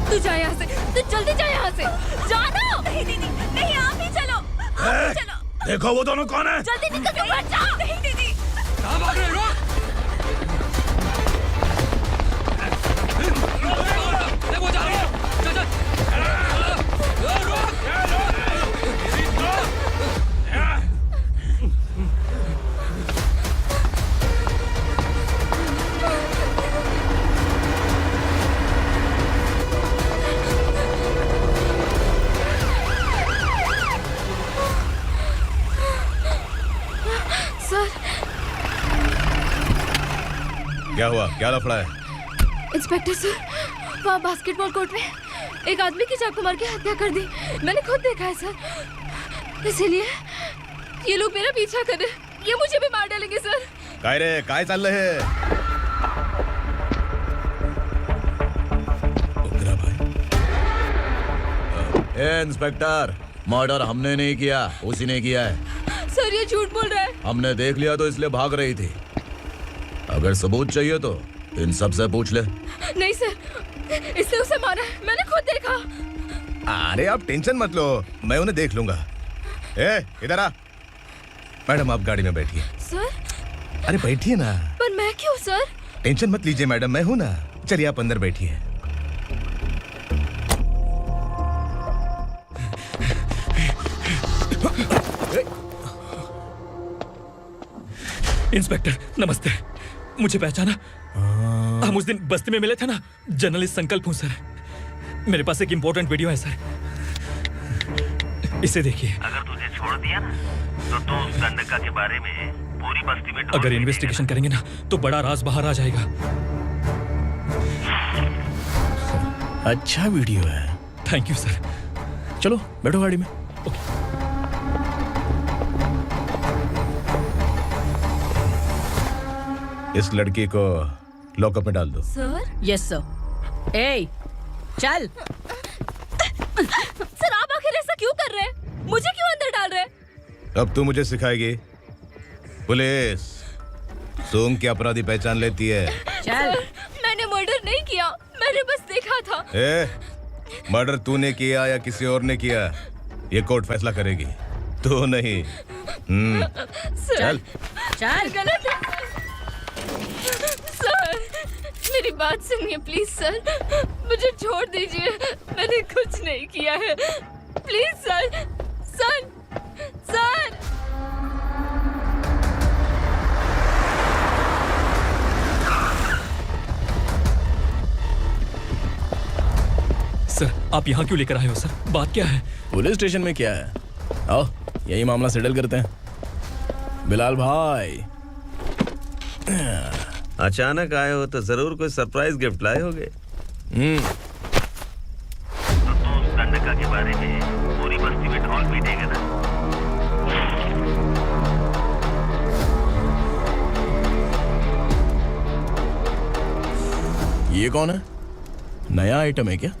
तू जा यहाँ से, तू जल्दी जा यहाँ से। जानो। नहीं दीदी, नहीं आप ही चलो, आप ही चलो। देखो वो दोनों कौन है? जल्दी निकल के मत जाओ। नहीं दीदी। कहाँ भाग रहे हो? क्या हुआ? क्या लफड़ा है? इंस्पेक्टर सर, वहाँ बास्केटबॉल कोर्ट में एक आदमी की चाकू मार के हत्या कर दी। मैंने खुद देखा है सर, इसीलिए ये लोग मेरा पीछा कर रहे, ये मुझे भी मार डालेंगे सर। काय रे, काय चल रहे हैं? इंस्पेक्टर, मर्डर हमने नहीं किया, उसी ने किया है। सर ये झूठ बोल रहा है। हमने देख लिया तो इसलिए भाग रही थी। अगर सबूत चाहिए तो इन सब से पूछ ले। नहीं सर, इसने उसे मारा है, मैंने खुद देखा। अरे आप टेंशन मत लो, मैं उन्हें देख लूंगा। इधर आ। मैडम आप गाड़ी में बैठिए। सर? अरे बैठिए ना। पर मैं क्यों सर? टेंशन मत लीजिए मैडम, मैं हूं ना। चलिए आप अंदर बैठिए। इंस्पेक्टर नमस्ते, मुझे पहचाना? हम उस दिन बस्ती में मिले थे ना। जर्नलिस्ट संकल्प हूं सर। मेरे पास एक इंपॉर्टेंट वीडियो है सर, इसे देखिए। अगर तुझे छोड़ दिया ना तो तू उस दंडका के बारे में पूरी बस्ती में अगर इन्वेस्टिगेशन करेंगे ना तो बड़ा राज बाहर आ जाएगा। अच्छा वीडियो है। Thank you sir. चलो बैठो गाड़ी में। इस लड़की को लॉकअप में डाल दो। सर? Yes sir. ए चल। सर आप आखिर ऐसा क्यों कर रहे हैं? मुझे क्यों अंदर डाल रहे हैं? अब तू मुझे सिखाएगी? पुलिस सूंघ के अपराधी पहचान लेती है। सर, मैंने मर्डर नहीं किया, मैंने बस देखा था। मर्डर तूने किया या किसी और ने किया, ये कोर्ट फैसला करेगी, तू नहीं। सर, चल। गलत है सर, मेरी बात सुनिए प्लीज सर, मुझे छोड़ दीजिए, मैंने कुछ नहीं किया है, please sir. Sir, sir. Sir आप यहाँ क्यों लेकर आए हो सर? बात क्या है? पुलिस स्टेशन में क्या है? आओ यही मामला सेटल करते हैं। बिलाल भाई, अचानक आए हो तो जरूर कोई सरप्राइज गिफ्ट लाए होगे। तो गंडका के बारे में पूरी बस्ती में ढोल पीटेगा ना। ये कौन है? नया आइटम है क्या?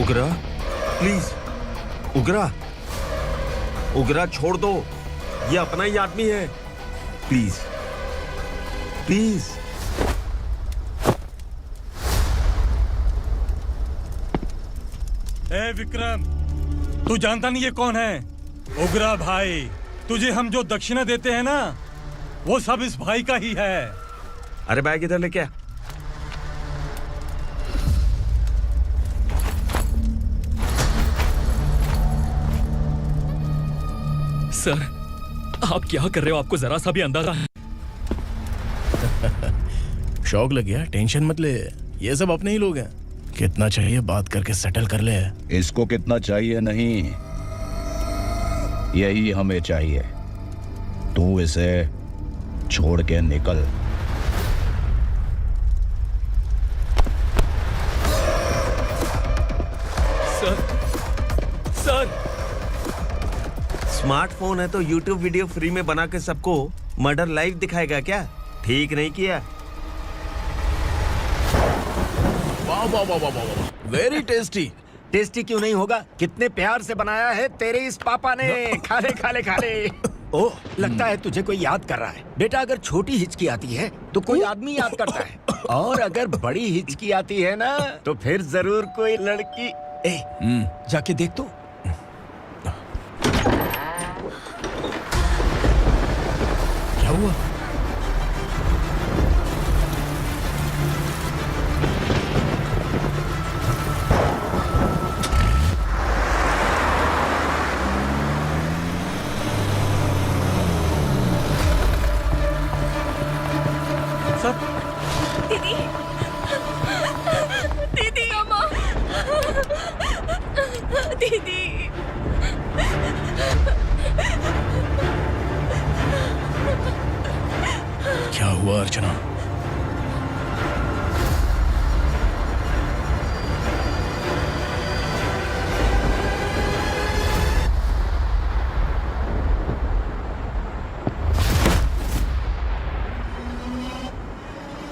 उगरा प्लीज, उगरा, उगरा छोड़ दो, ये अपना ही आदमी है, प्लीज प्लीज। ए विक्रम, तू जानता नहीं ये कौन है? उगरा भाई, तुझे हम जो दक्षिणा देते हैं ना, वो सब इस भाई का ही है। अरे बैग इधर लेके आ। सर आप क्या कर रहे हो? आपको जरा सा भी अंदाजा है? शौक लग गया? टेंशन मत ले, ये सब अपने ही लोग हैं। कितना चाहिए बात करके सेटल कर ले। इसको कितना चाहिए नहीं, यही हमें चाहिए। तू इसे छोड़ के निकल। Sir, sir. स्मार्टफोन है तो YouTube वीडियो फ्री में बना के सबको मर्डर लाइव दिखाएगा क्या? ठीक नहीं किया। वाह वाह वाह वाह वाह, वेरी टेस्टी। टेस्टी क्यों नहीं होगा? कितने प्यार से बनाया है तेरे इस पापा ने। खा ले खा ले खा ले। ओह, लगता है तुझे कोई याद कर रहा है। बेटा अगर छोटी हिचकी आती है तो कोई आदमी याद करता है, और अगर बड़ी हिचकी आती है ना तो फिर जरूर कोई लड़की। जाके देख तो। क्या हुआ? दीदी, दीदी, अम्मा, दीदी। क्या हुआ अर्चना?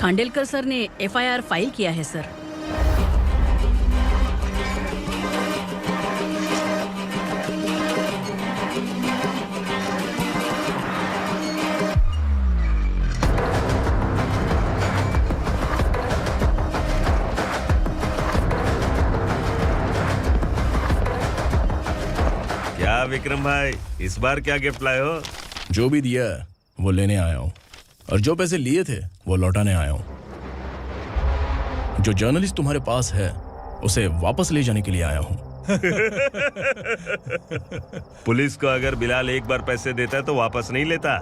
खांडेलकर सर ने एफआईआर फाइल किया है सर। क्या विक्रम भाई, इस बार क्या गिफ्ट लाए हो? जो भी दिया है वो लेने आया हूँ, और जो पैसे लिए थे वो लौटाने आया हूँ। जो जर्नलिस्ट तुम्हारे पास है उसे वापस ले जाने के लिए आया हूँ। पुलिस को अगर बिलाल एक बार पैसे देता है तो वापस नहीं लेता।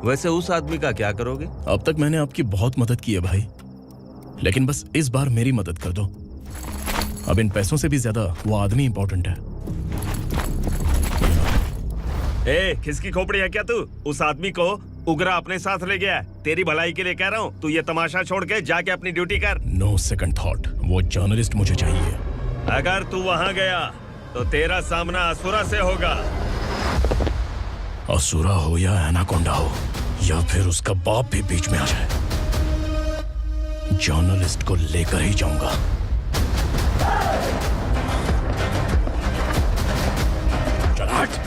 वैसे उस आदमी का क्या करोगे? अब तक मैंने आपकी बहुत मदद की है भाई, लेकिन बस इस बार मेरी मदद कर दो। अब इन पैसों से भी ज्यादा वो आदमी इंपॉर्टेंट है। ए, किसकी खोपड़ी है क्या तू? उस आदमी को उगरा अपने साथ ले गया है। तेरी भलाई के लिए कह रहा हूँ, तू ये तमाशा छोड़ के जाके अपनी ड्यूटी कर। नो सेकंड थॉट, वो जर्नलिस्ट मुझे चाहिए। अगर तू वहाँ गया तो तेरा सामना असुरा से होगा। असुरा हो या एनाकोंडा हो या फिर उसका बाप भी बीच में आ जाए, जर्नलिस्ट को लेकर ही जाऊंगा। चल हट।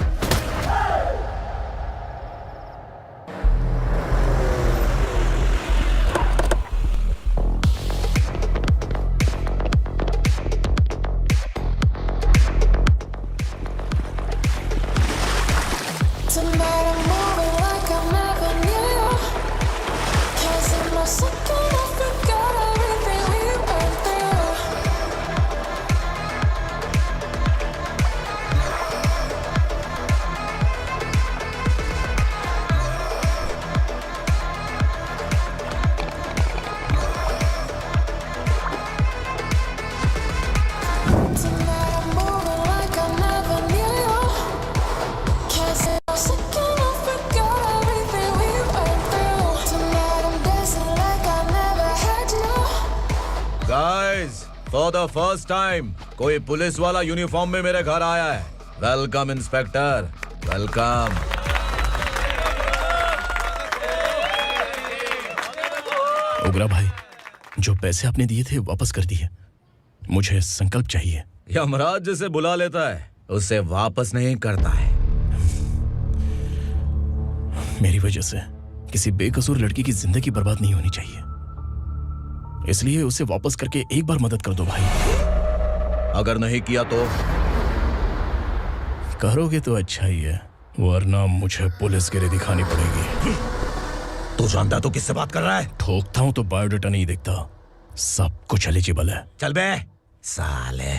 फॉर द फर्स्ट टाइम कोई पुलिस वाला यूनिफॉर्म में मेरे घर आया है। Welcome inspector, welcome. उगरा भाई, जो पैसे आपने दिए थे वापस कर दिए। मुझे संकल्प चाहिए। यमराज जिसे बुला लेता है उसे वापस नहीं करता है। मेरी वजह से किसी बेकसूर लड़की की जिंदगी बर्बाद नहीं होनी चाहिए, इसलिए उसे वापस करके एक बार मदद कर दो भाई। अगर नहीं किया तो? करोगे तो अच्छा ही है, वरना मुझे पुलिसगिरी दिखानी पड़ेगी। तू जानता तो किससे बात कर रहा है? ठोकता हूं तो बायोडाटा नहीं दिखता, सब कुछ एलिजिबल है। चल बे साले।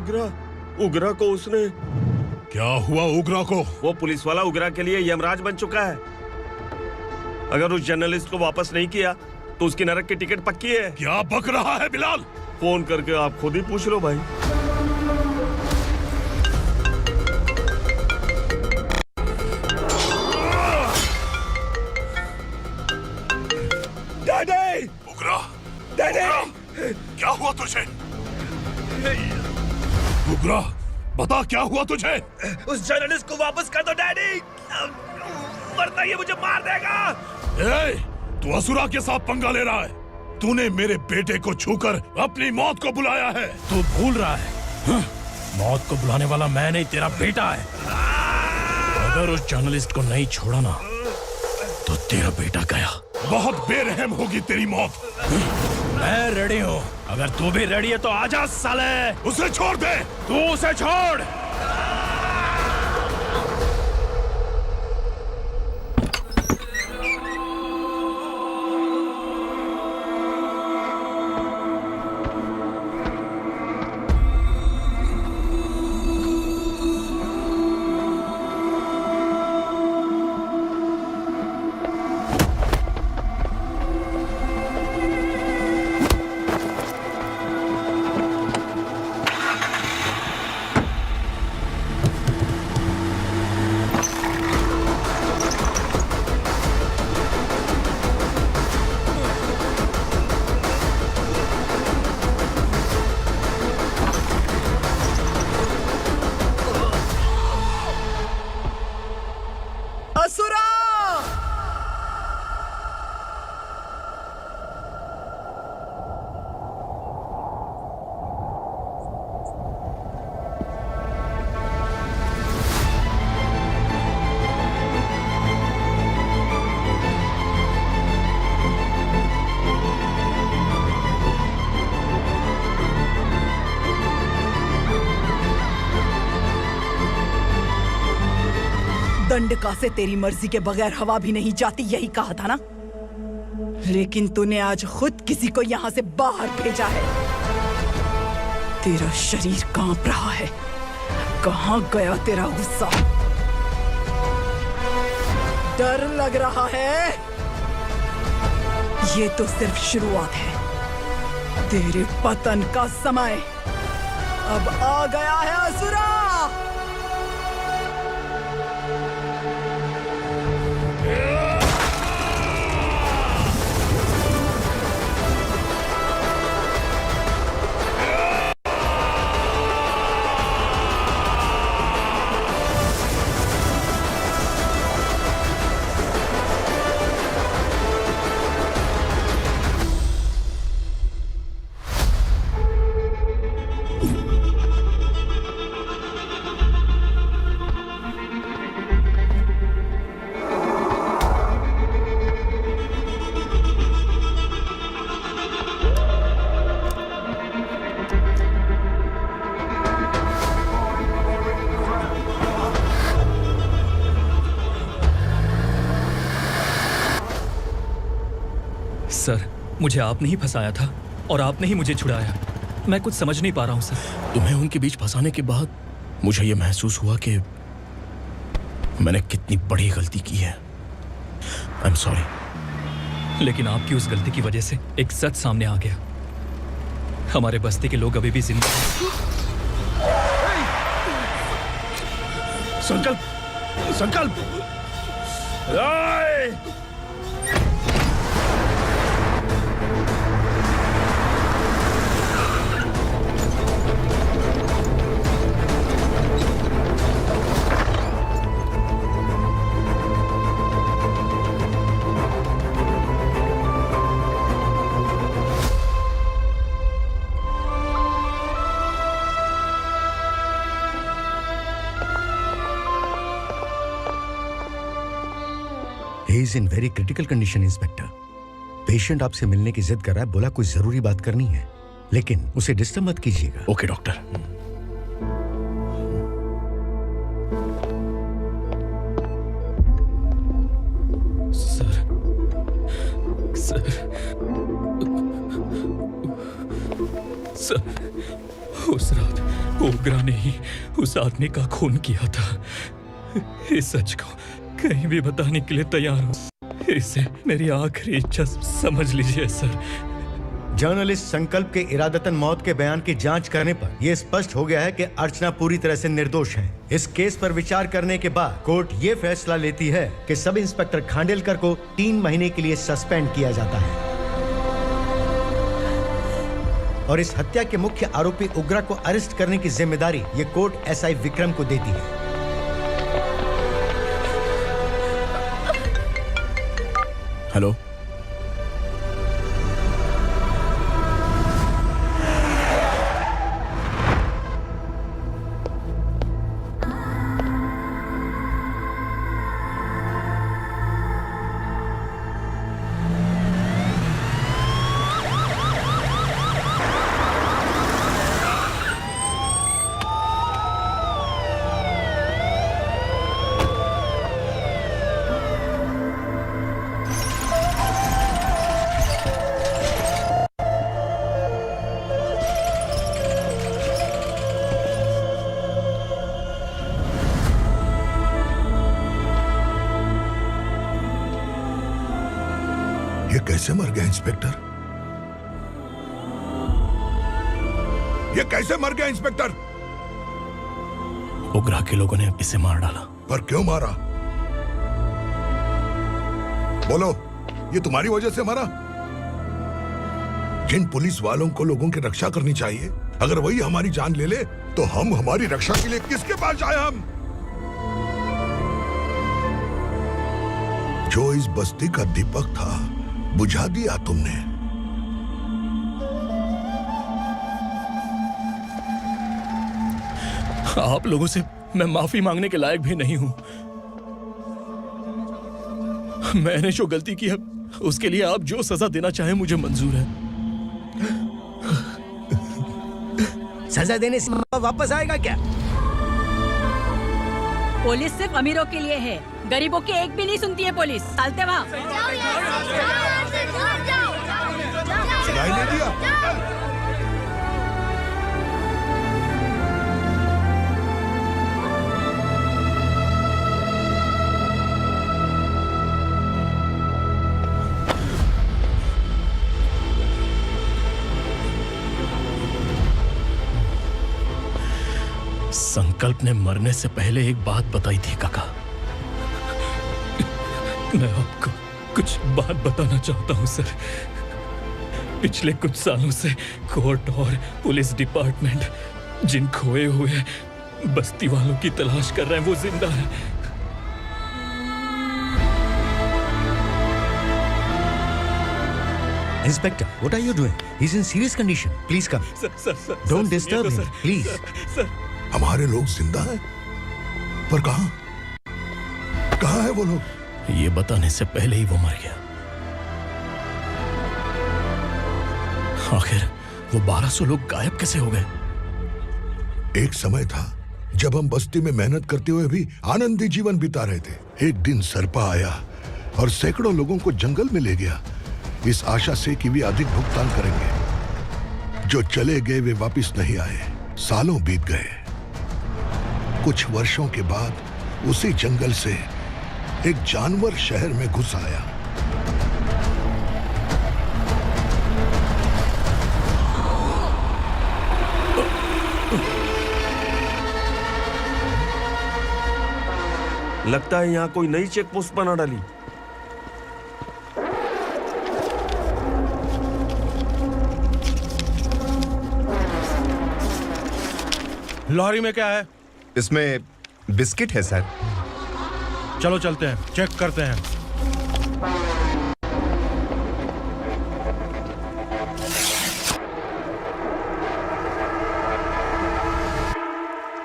उगरा को उसने। क्या हुआ उगरा को? वो पुलिस वाला उगरा के लिए यमराज बन चुका है। अगर उस जर्नलिस्ट को वापस नहीं किया तो उसकी नरक की टिकट पक्की है। क्या बक रहा है बिलाल? फोन करके आप खुद ही पूछ लो भाई। डैडी! उगरा! डैडी! क्या हुआ तुझे? उगरा, बता क्या हुआ तुझे? उस जर्नलिस्ट को वापस कर दो डैडी, वरना ये मुझे मार देगा। तू असुरा के साथ पंगा ले रहा है। तूने मेरे बेटे को छूकर अपनी मौत को बुलाया है। तू भूल रहा है, हाँ? मौत को बुलाने वाला मैं नहीं, तेरा बेटा है। अगर उस जर्नलिस्ट को नहीं छोड़ा ना तो तेरा बेटा गया। बहुत बेरहम होगी तेरी मौत। मैं रेडी हूँ, अगर तू भी रेडी है तो आजा साले। उसे छोड़ दे। तू उसे छोड़। दंडका से तेरी मर्जी के बगैर हवा भी नहीं जाती, यही कहा था ना? लेकिन तूने आज खुद किसी को यहाँ से बाहर भेजा है। तेरा शरीर कांप रहा है। कहाँ गया तेरा गुस्सा? डर लग रहा है? ये तो सिर्फ शुरुआत है। तेरे पतन का समय अब आ गया है असुरा। सर, मुझे आपने ही फंसाया था और आपने ही मुझे छुड़ाया। मैं कुछ समझ नहीं पा रहा हूँ सर। तुम्हें उनके बीच फंसाने के बाद मुझे यह महसूस हुआ कि मैंने कितनी बड़ी गलती की है। I am sorry. लेकिन आपकी उस गलती की वजह से एक सच सामने आ गया। हमारे बस्ती के लोग अभी भी जिंदा हैं। संकल्प, संकल्प। He is in very critical condition, inspector. Patient आपसे मिलने की जिद कर रहा है, बोला कुछ जरूरी बात करनी है, लेकिन उसे डिस्टर्ब मत कीजिएगा। Okay doctor. सर, उस रात ओग्रा ने ही उस आदमी का खून किया था। इस सच को कहीं भी बताने के लिए तैयार हूँ। इसे मेरी आखिरी इच्छा समझ लीजिए सर। जर्नलिस्ट संकल्प के इरादतन मौत के बयान की जांच करने पर यह स्पष्ट हो गया है कि अर्चना पूरी तरह से निर्दोष है। इस केस पर विचार करने के बाद कोर्ट ये फैसला लेती है कि सब इंस्पेक्टर खांडेलकर को 3 महीने के लिए सस्पेंड किया जाता है और इस हत्या के मुख्य आरोपी उग्रा को अरेस्ट करने की जिम्मेदारी ये कोर्ट एसआई विक्रम को देती है। हेलो, ये कैसे मर गया इंस्पेक्टर? ये कैसे मर गया इंस्पेक्टर? ओग्रा के लोगों ने इसे मार डाला। पर क्यों मारा? बोलो, ये तुम्हारी वजह से मरा? जिन पुलिस वालों को लोगों की रक्षा करनी चाहिए, अगर वही हमारी जान ले ले तो हम हमारी रक्षा के लिए किसके पास जाए? हम जो इस बस्ती का दीपक था बुझा दिया तुमने। आप लोगों से मैं माफी मांगने के लायक भी नहीं हूं। मैंने जो गलती की है उसके लिए आप जो सजा देना चाहे मुझे मंजूर है। सजा देने से वापस आएगा क्या? पुलिस सिर्फ अमीरों के लिए है, गरीबों की एक भी नहीं सुनती है पुलिस। चलते वहाँ। सुनाई नहीं दिया? संकल्प ने मरने से पहले एक बात बताई थी काका। मैं आपको कुछ बात बताना चाहता हूं सर। पिछले कुछ सालों से कोर्ट और पुलिस डिपार्टमेंट जिन खोए हुए बस्ती वालों की तलाश कर रहे हैं वो जिंदा है। Inspector, what are you doing? He's in serious condition. Please come. Sir, Don't disturb him, please. Sir, हमारे लोग जिंदा हैं? पर कहां? कहां है वो लोग? ये बताने से पहले ही वो मर गया। आखिर वो 1200 लोग गायब कैसे हो गए? एक समय था जब हम बस्ती में मेहनत करते हुए भी आनंदी जीवन बिता रहे थे। एक दिन सरपा आया और सैकड़ों लोगों को जंगल में ले गया, इस आशा से कि वे अधिक भुगतान करेंगे। जो चले गए वे वापस नहीं आए। सालों बीत गए। कुछ वर्षों के बाद उसी जंगल से एक जानवर शहर में घुस आया। लगता है यहाँ कोई नई चेक पोस्ट बना डाली। लॉरी में क्या है? इसमें बिस्किट है सर। चलो चलते हैं, चेक करते हैं।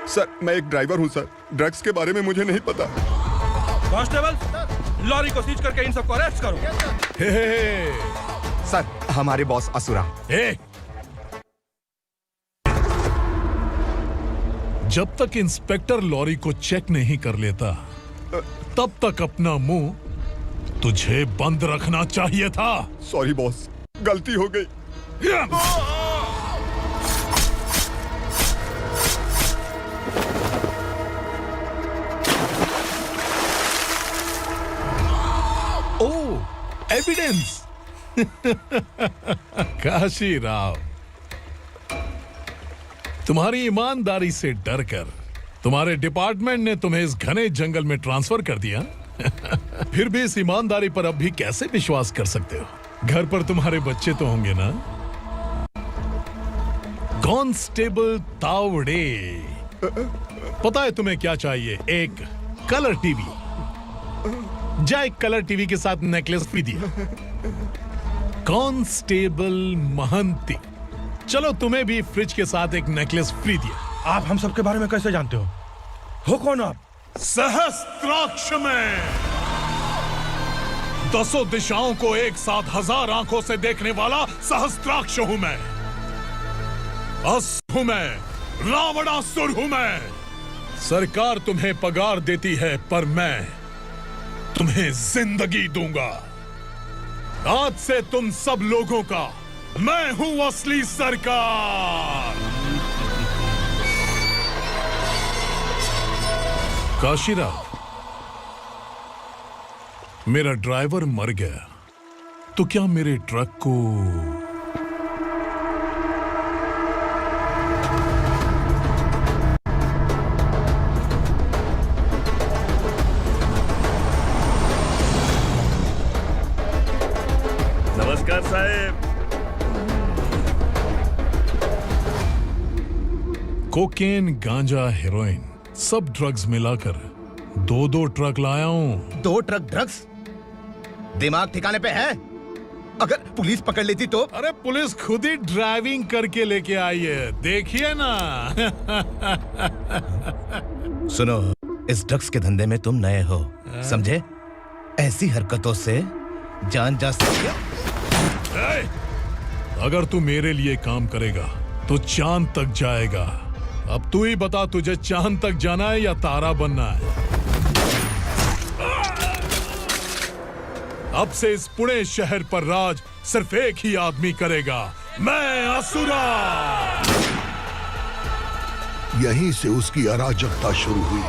सर, मैं एक ड्राइवर हूं सर। ड्रग्स के बारे में मुझे नहीं पता। कांस्टेबल, लॉरी को सीज करके इन सबको अरेस्ट करो। सर, हमारे बॉस असुरा। जब तक इंस्पेक्टर लॉरी को चेक नहीं कर लेता तब तक अपना मुंह तुझे बंद रखना चाहिए था। सॉरी बॉस, गलती हो गई। प्रिंस। काशी राव, तुम्हारी ईमानदारी से डरकर तुम्हारे डिपार्टमेंट ने तुम्हें इस घने जंगल में ट्रांसफर कर दिया। फिर भी इस ईमानदारी पर अब भी कैसे विश्वास कर सकते हो? घर पर तुम्हारे बच्चे तो होंगे ना? कांस्टेबल तावड़े, पता है तुम्हें क्या चाहिए? एक कलर टीवी। जा एक कलर टीवी के साथ नेकलेस भी दिया। कांस्टेबल महंती, चलो तुम्हें भी फ्रिज के साथ एक नेकलेस फ्री दिया। आप हम सबके बारे में कैसे जानते हो कौन आप? सहस्त्राक्ष में 10 दिशाओं को एक साथ 1000 आंखों से देखने वाला सहस्त्राक्ष हूं मैं। असुर हूं मैं, रावणासुर हूं मैं। सरकार तुम्हें पगार देती है, पर मैं तुम्हें जिंदगी दूंगा। आज से तुम सब लोगों का मैं हूं असली सरकार। काशीराव, मेरा ड्राइवर मर गया तो क्या मेरे ट्रक को नमस्कार साहब। कोकेन, गांजा, हेरोइन, सब ड्रग्स मिलाकर 2 ट्रक लाया हूं। 2 ट्रक ड्रग्स? दिमाग ठिकाने पे है? अगर पुलिस पकड़ लेती तो? अरे पुलिस खुद ही ड्राइविंग करके लेके आई है, देखिए ना। सुनो, इस ड्रग्स के धंधे में तुम नए हो, समझे? ऐसी हरकतों से जान जा सकती है। अगर तू मेरे लिए काम करेगा तो चांद तक जाएगा। अब तू ही बता, तुझे चांद तक जाना है या तारा बनना है? अब से इस पुणे शहर पर राज सिर्फ एक ही आदमी करेगा, मैं असुरा। यहीं से उसकी अराजकता शुरू हुई।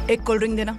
एक कोल्ड ड्रिंक देना।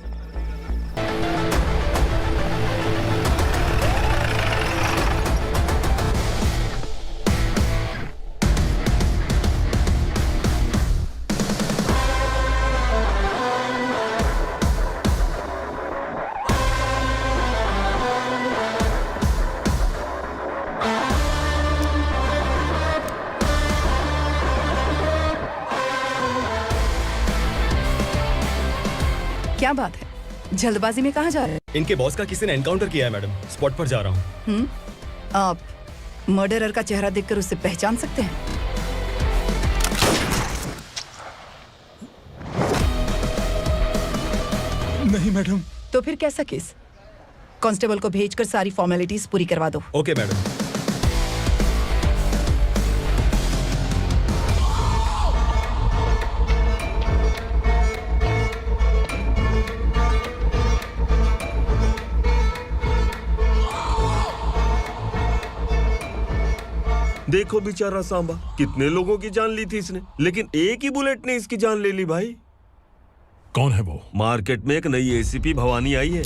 क्या बात है, जल्दबाजी में कहाँ जा रहे हैं? इनके बॉस का किसी ने एनकाउंटर किया है मैडम, स्पॉट पर जा रहा हूँ। आप मर्डरर का चेहरा देखकर उसे पहचान सकते हैं? नहीं मैडम। तो फिर कैसा केस? कांस्टेबल को भेजकर सारी फॉर्मेलिटीज पूरी करवा दो। Okay madam. देखो बेचारा सांबा, कितने लोगों की जान ली थी इसने, लेकिन एक ही बुलेट ने इसकी जान ले ली भाई। कौन है वो? मार्केट में एक नई एसीपी भवानी आई है।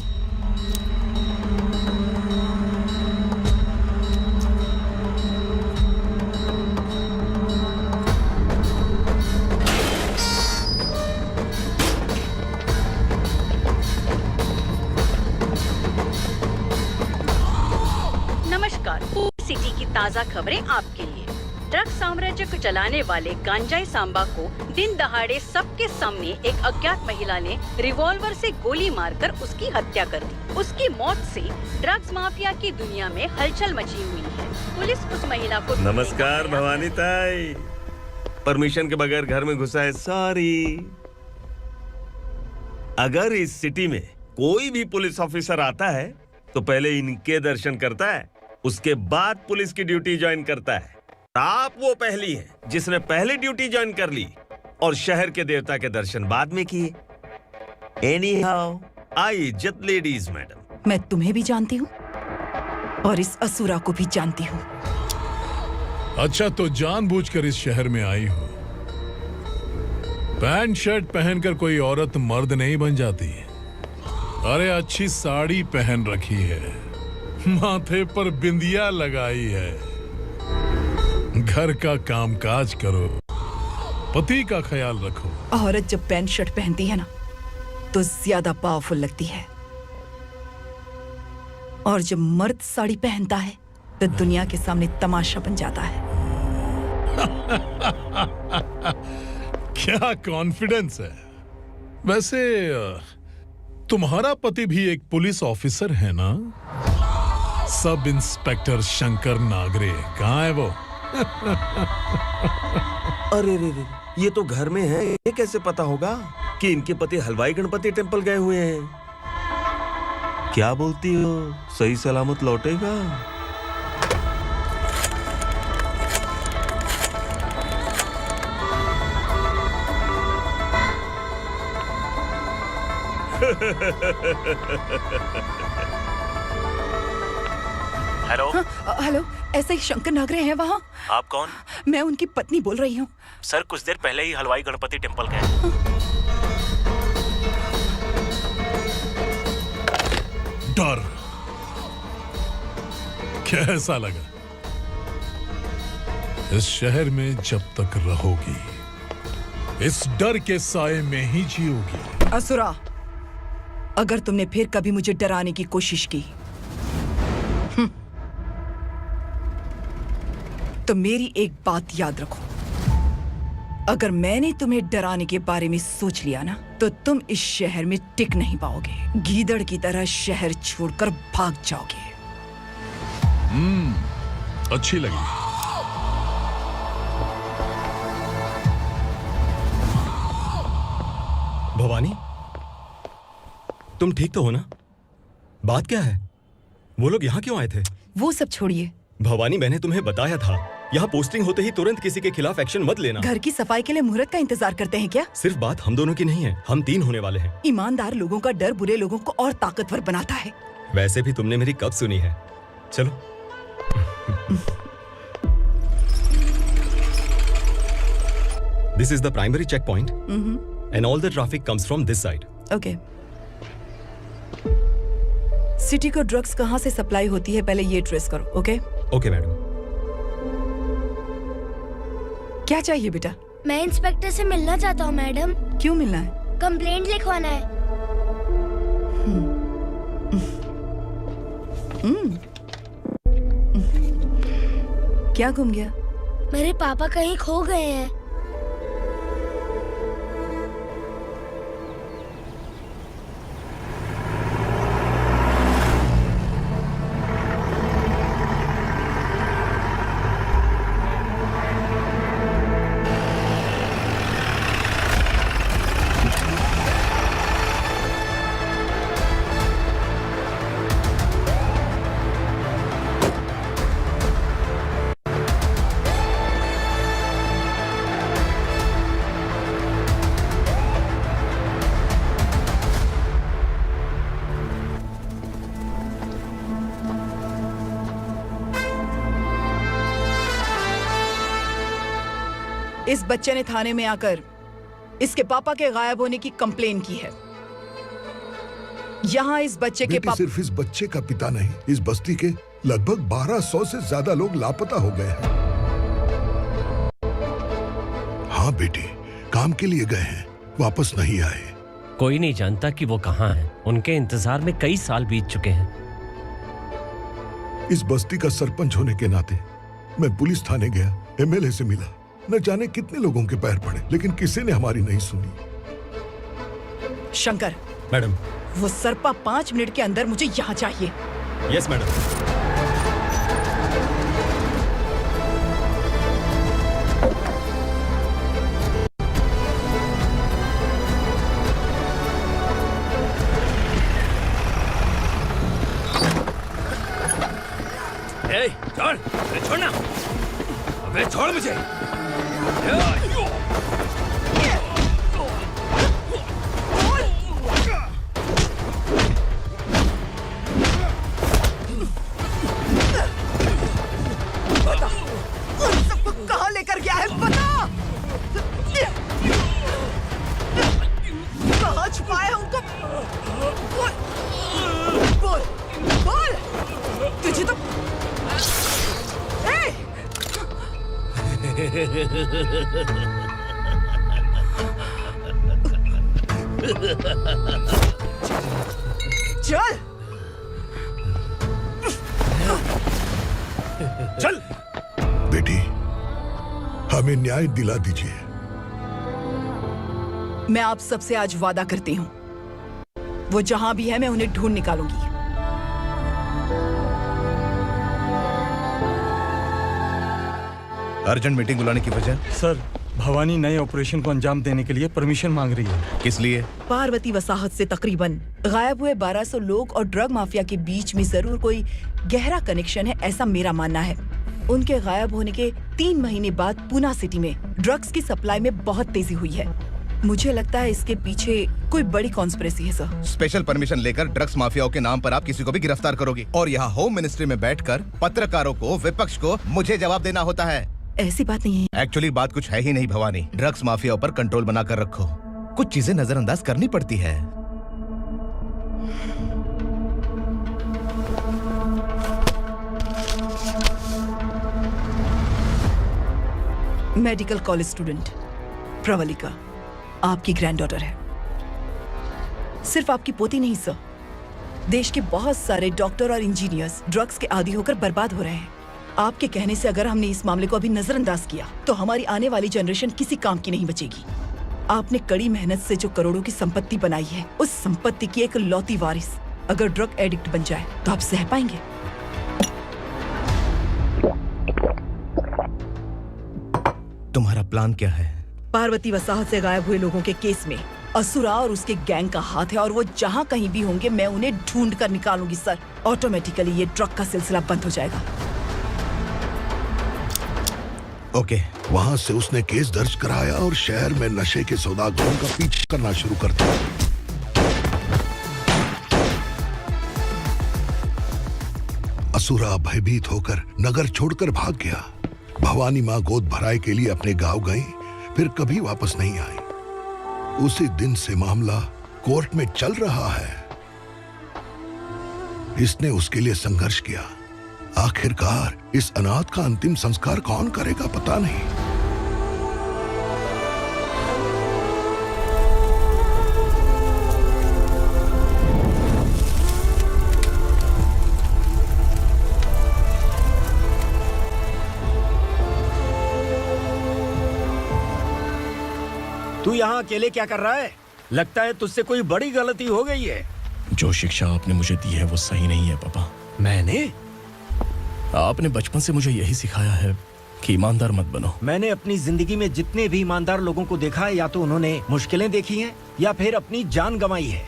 नमस्कार, सिटी की ताज़ा खबरें आपके लिए। ड्रग साम्राज्य को चलाने वाले गांजाई सांबा को दिन दहाड़े सबके सामने एक अज्ञात महिला ने रिवॉल्वर से गोली मारकर उसकी हत्या कर दी। उसकी मौत से ड्रग्स माफिया की दुनिया में हलचल मची हुई है। पुलिस उस महिला को नमस्कार भवानी ताई, परमिशन के बगैर घर में घुसा है, सॉरी। अगर इस सिटी में कोई भी पुलिस ऑफिसर आता है तो पहले इनके दर्शन करता है, उसके बाद पुलिस की ड्यूटी ज्वाइन करता है। आप वो पहली हैं जिसने पहले ड्यूटी ज्वाइन कर ली और शहर के देवता के दर्शन बाद में किए। एनीहाउ, आई इज्जत लेडीज मैडम। मैं तुम्हें भी जानती हूँ और इस असुरा को भी जानती हूँ। अच्छा, तो जानबूझकर इस शहर में आई हो। पैंट शर्ट पहनकर कोई औरत मर्द नहीं बन जाती। अरे अच्छी साड़ी पहन रखी है, माथे पर बिंदिया लगाई है, घर का कामकाज करो, पति का ख्याल रखो। औरत जब पैंट शर्ट पहनती है ना तो ज्यादा पावरफुल लगती है, और जब मर्द साड़ी पहनता है तो दुनिया के सामने तमाशा बन जाता है। क्या कॉन्फिडेंस है। वैसे तुम्हारा पति भी एक पुलिस ऑफिसर है ना? सब इंस्पेक्टर शंकर नागरे कहाँ है वो? अरे रे रे, ये तो घर में है, ये कैसे पता होगा कि इनके पति हलवाई गणपति टेम्पल गए हुए हैं? क्या बोलती हो, सही सलामत लौटेगा? हेलो। हेलो, ऐसा ही शंकर नागरे हैं वहाँ? आप कौन? मैं उनकी पत्नी बोल रही हूँ। सर कुछ देर पहले ही हलवाई गणपति टेम्पल गए। डर कैसा लगा? इस शहर में जब तक रहोगी इस डर के साए में ही जियोगी। असुरा, अगर तुमने फिर कभी मुझे डराने की कोशिश की तो मेरी एक बात याद रखो, अगर मैंने तुम्हें डराने के बारे में सोच लिया ना तो तुम इस शहर में टिक नहीं पाओगे। गीदड़ की तरह शहर छोड़कर भाग जाओगे। अच्छी लगी। भवानी, तुम ठीक तो हो ना? बात क्या है? वो लोग यहाँ क्यों आए थे? वो सब छोड़िए। भवानी, मैंने तुम्हें बताया था यहाँ पोस्टिंग होते ही तुरंत किसी के खिलाफ एक्शन मत लेना। घर की सफाई के लिए मुहूर्त का इंतजार करते हैं क्या? सिर्फ बात हम दोनों की नहीं है, हम 3 होने वाले हैं। ईमानदार लोगों का डर बुरे लोगों को और ताकतवर बनाता है। वैसे भी तुमने मेरी कब सुनी है। चलो। This is the primary check point and all the traffic comes from this side. Okay. City को ड्रग्स कहाँ से सप्लाई होती है पहले ये ट्रेस करो। ओके? Okay madam. क्या चाहिए बेटा? मैं इंस्पेक्टर से मिलना चाहता हूँ मैडम। क्यों मिलना है? कंप्लेंट लिखवाना है। क्या गुम गया? मेरे पापा कहीं खो गए हैं। इस बच्चे ने थाने में आकर इसके पापा के गायब होने की कंप्लेन की है। यहाँ इस बच्चे के पापा सिर्फ इस बच्चे का पिता नहीं, इस बस्ती के लगभग 1200 से ज्यादा लोग लापता हो गए हैं। हाँ बेटी, काम के लिए गए हैं, वापस नहीं आए। कोई नहीं जानता कि वो कहाँ हैं। उनके इंतजार में कई साल बीत चुके हैं। इस बस्ती का सरपंच होने के नाते मैं पुलिस थाने गया, एमएलए से मिला, न जाने कितने लोगों के पैर पड़े, लेकिन किसी ने हमारी नहीं सुनी। शंकर। मैडम। वो सरपा 5 मिनट के अंदर मुझे यहाँ चाहिए। Yes madam. छोड़, छोड़ना, अबे छोड़ मुझे। छुपाया है उनको? बोल बोल बोल, तुझे तो चल चल बेटी, हमें न्याय दिला दीजिए। मैं आप सबसे आज वादा करती हूँ, वो जहां भी है मैं उन्हें ढूंढ निकालूंगी। अर्जेंट मीटिंग बुलाने की वजह? सर, भवानी नए ऑपरेशन को अंजाम देने के लिए परमिशन मांग रही है। किस लिए? पार्वती वसाहत से तकरीबन गायब हुए 1200 लोग और ड्रग माफिया के बीच में जरूर कोई गहरा कनेक्शन है, ऐसा मेरा मानना है। उनके गायब होने के 3 महीने बाद पूना सिटी में ड्रग्स की सप्लाई में बहुत तेजी हुई है। मुझे लगता है इसके पीछे कोई बड़ी कॉन्स्पिरेसी है सर। स्पेशल परमिशन लेकर ड्रग्स माफियाओं के नाम पर आप किसी को भी गिरफ्तार करोगे और यहाँ होम मिनिस्ट्री में बैठकर पत्रकारों को, विपक्ष को मुझे जवाब देना होता है। ऐसी बात नहीं है। एक्चुअली बात कुछ है ही नहीं भवानी। ड्रग्स माफियाओं पर कंट्रोल बनाकर रखो, कुछ चीजें नजरअंदाज करनी पड़ती है। मेडिकल कॉलेज स्टूडेंट प्रवलिका आपकी ग्रैंडडॉटर है। सिर्फ आपकी पोती नहीं सर, देश के बहुत सारे डॉक्टर और इंजीनियर्स ड्रग्स के आदी होकर बर्बाद हो रहे हैं। आपके कहने से अगर हमने इस मामले को अभी नजरअंदाज किया तो हमारी आने वाली जनरेशन किसी काम की नहीं बचेगी। आपने कड़ी मेहनत से जो करोड़ों की संपत्ति बनाई है, उस संपत्ति की एक लौती वारिस अगर ड्रग एडिक्ट बन जाए तो आप सह पाएंगे? तुम्हारा प्लान क्या है? पार्वती वसाहत से गायब हुए लोगों के केस में असुरा और उसके गैंग का हाथ है और वो जहाँ कहीं भी होंगे मैं उन्हें ढूंढ कर निकालूंगी सर। ऑटोमेटिकली ये ड्रग का सिलसिला बंद हो जाएगा। ओके। वहाँ से उसने केस दर्ज कराया और शहर में नशे के सौदागरों का पीछा करना शुरू कर दिया। असुरा भयभीत होकर नगर छोड़कर भाग गया। भवानी माँ गोद भराई के लिए अपने गांव गई, फिर कभी वापस नहीं आई। उसी दिन से मामला कोर्ट में चल रहा है। इसने उसके लिए संघर्ष किया। आखिरकार इस अनाथ का अंतिम संस्कार कौन करेगा पता नहीं। तू यहाँ अकेले क्या कर रहा है? लगता है तुझसे कोई बड़ी गलती हो गई है। जो शिक्षा आपने मुझे दी है वो सही नहीं है पापा। मैंने? आपने बचपन से मुझे यही सिखाया है कि ईमानदार मत बनो। मैंने अपनी जिंदगी में जितने भी ईमानदार लोगों को देखा है, या तो उन्होंने मुश्किलें देखी हैं या फिर अपनी जान गंवाई है।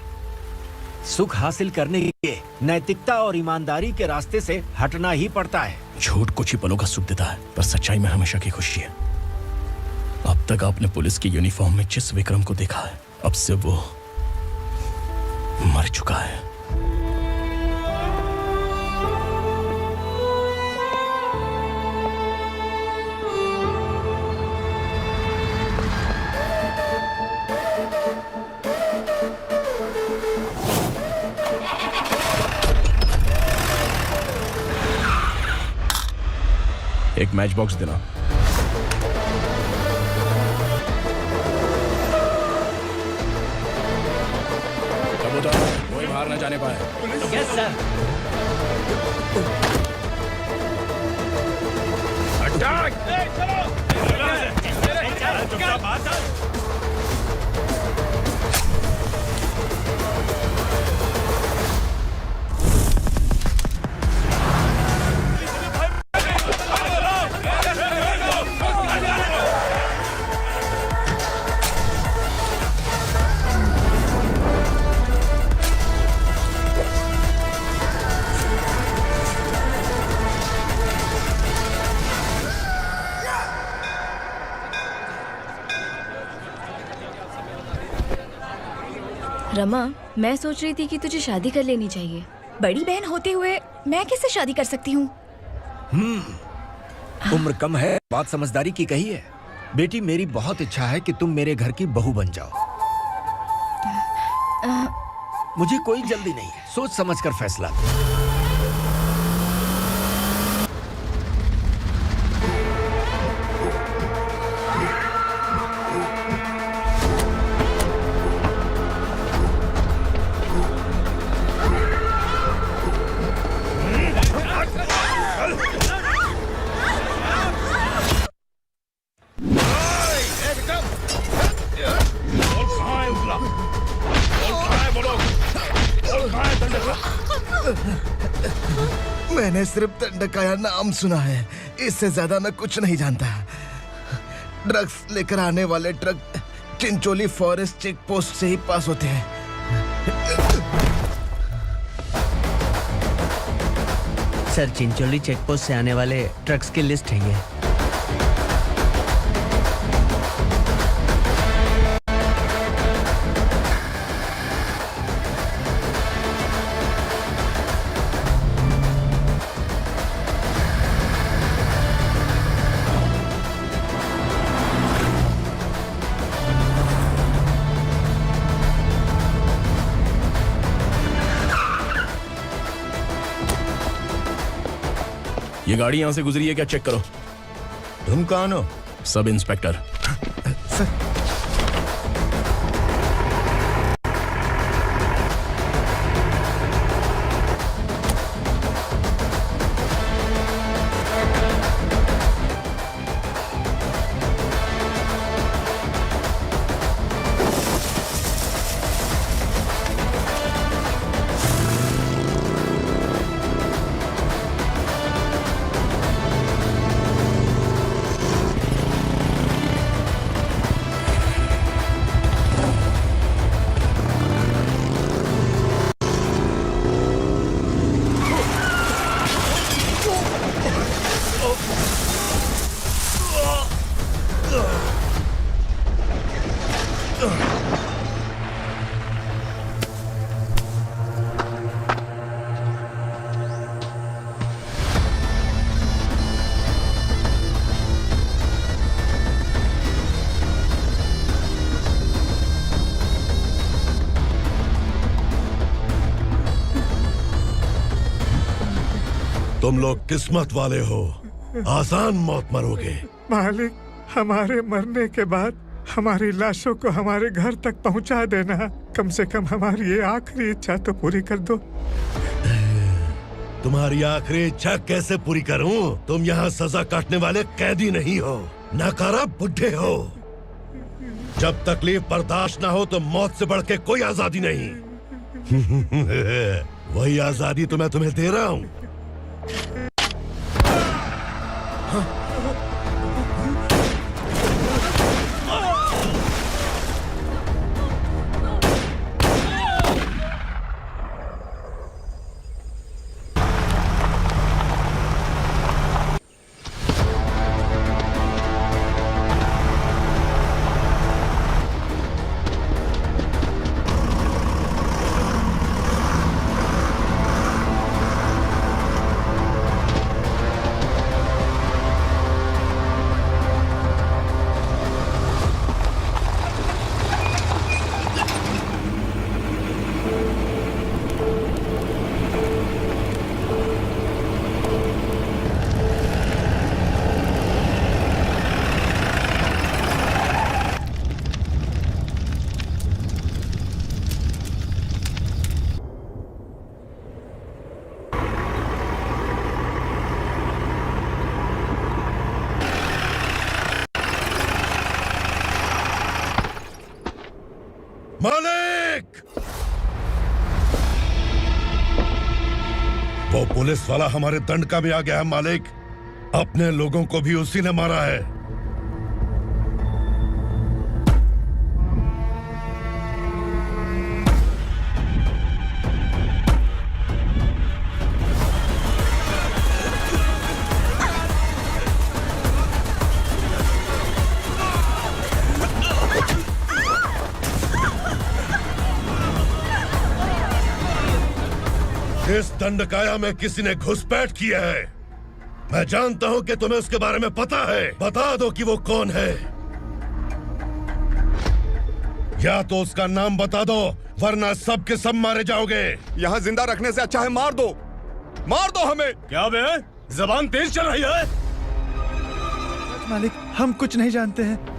सुख हासिल करने के लिए नैतिकता और ईमानदारी के रास्ते से हटना ही पड़ता है। झूठ कुछ ही पलों का सुख देता है, पर सच्चाई में हमेशा की खुशी है। अब तक आपने पुलिस की यूनिफॉर्म में जिस विक्रम को देखा है, अब से वो मर चुका है। एक मैच बॉक्स देना। कबूतर कोई बाहर न जाने पाए। Yes sir. अटैक! रमा, मैं सोच रही थी कि तुझे शादी कर लेनी चाहिए। बड़ी बहन होते हुए मैं कैसे शादी कर सकती हूँ? उम्र कम है, बात समझदारी की कही है। बेटी, मेरी बहुत इच्छा है कि तुम मेरे घर की बहू बन जाओ। मुझे कोई जल्दी नहीं है, सोच समझ कर फैसला ले। मैंने सिर्फ दंडकाया नाम सुना है, इससे ज्यादा मैं कुछ नहीं जानता। ड्रग्स लेकर आने वाले truck Chincholi forest check post से ही पास होते हैं। सर, चिंचोली चेक पोस्ट से आने वाले ट्रक्स की लिस्ट है ये। ये गाड़ी यहां से गुजरी है क्या, चेक करो। तुम कौन हो? Sub inspector. तुम लोग किस्मत वाले हो, आसान मौत मरोगे। मालिक, हमारे मरने के बाद हमारी लाशों को हमारे घर तक पहुंचा देना। कम से कम हमारी ये आखिरी इच्छा तो पूरी कर दो। तुम्हारी आखिरी इच्छा कैसे पूरी करूं? तुम यहाँ सजा काटने वाले कैदी नहीं हो, नकारा बुड्ढे हो। जब तकलीफ बर्दाश्त ना हो तो मौत से बढ़ के कोई आजादी नहीं। वही आजादी तो मैं तुम्हें दे रहा हूँ। मालिक! वो पुलिस वाला हमारे दंडका में आ गया है मालिक। अपने लोगों को भी उसी ने मारा है। इस दंडकाया में किसी ने घुसपैठ किया है। मैं जानता हूं कि तुम्हें उसके बारे में पता है। बता दो कि वो कौन है। या तो उसका नाम बता दो, वरना सब के सब मारे जाओगे। यहाँ जिंदा रखने से अच्छा है मार दो हमें। क्या बे? जबान तेज चल रही है। मालिक, हम कुछ नहीं जानते हैं।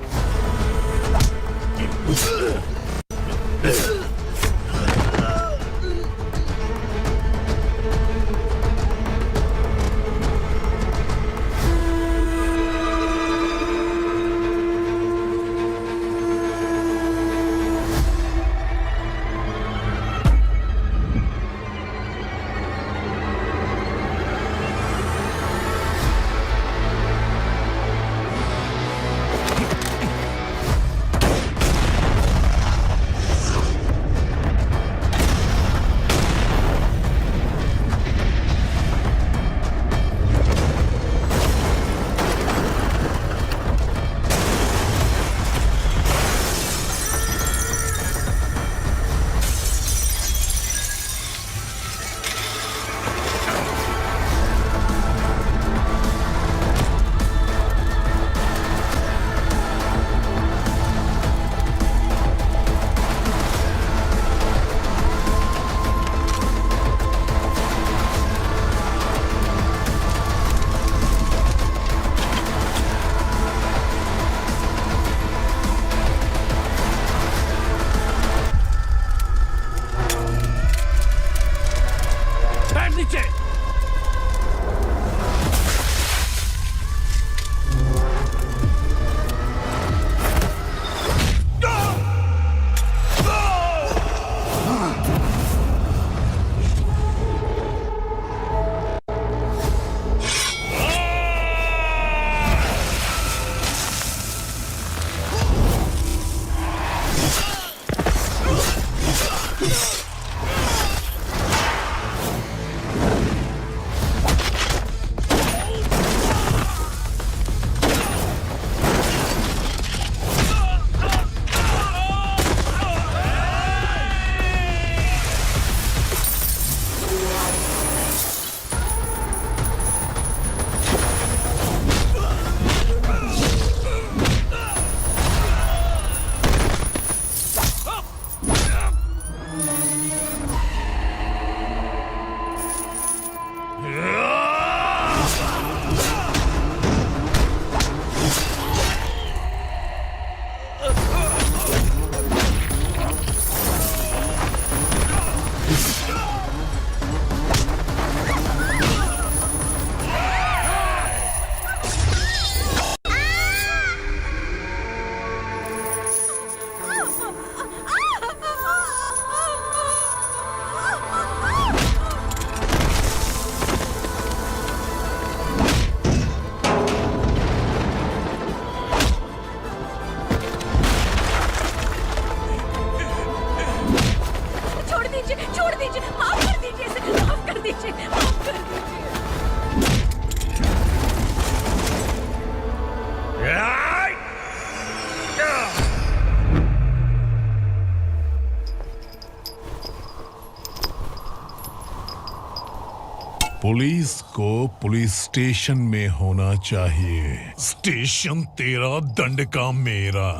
पुलिस को पुलिस स्टेशन में होना चाहिए। स्टेशन तेरा, दंड का मेरा।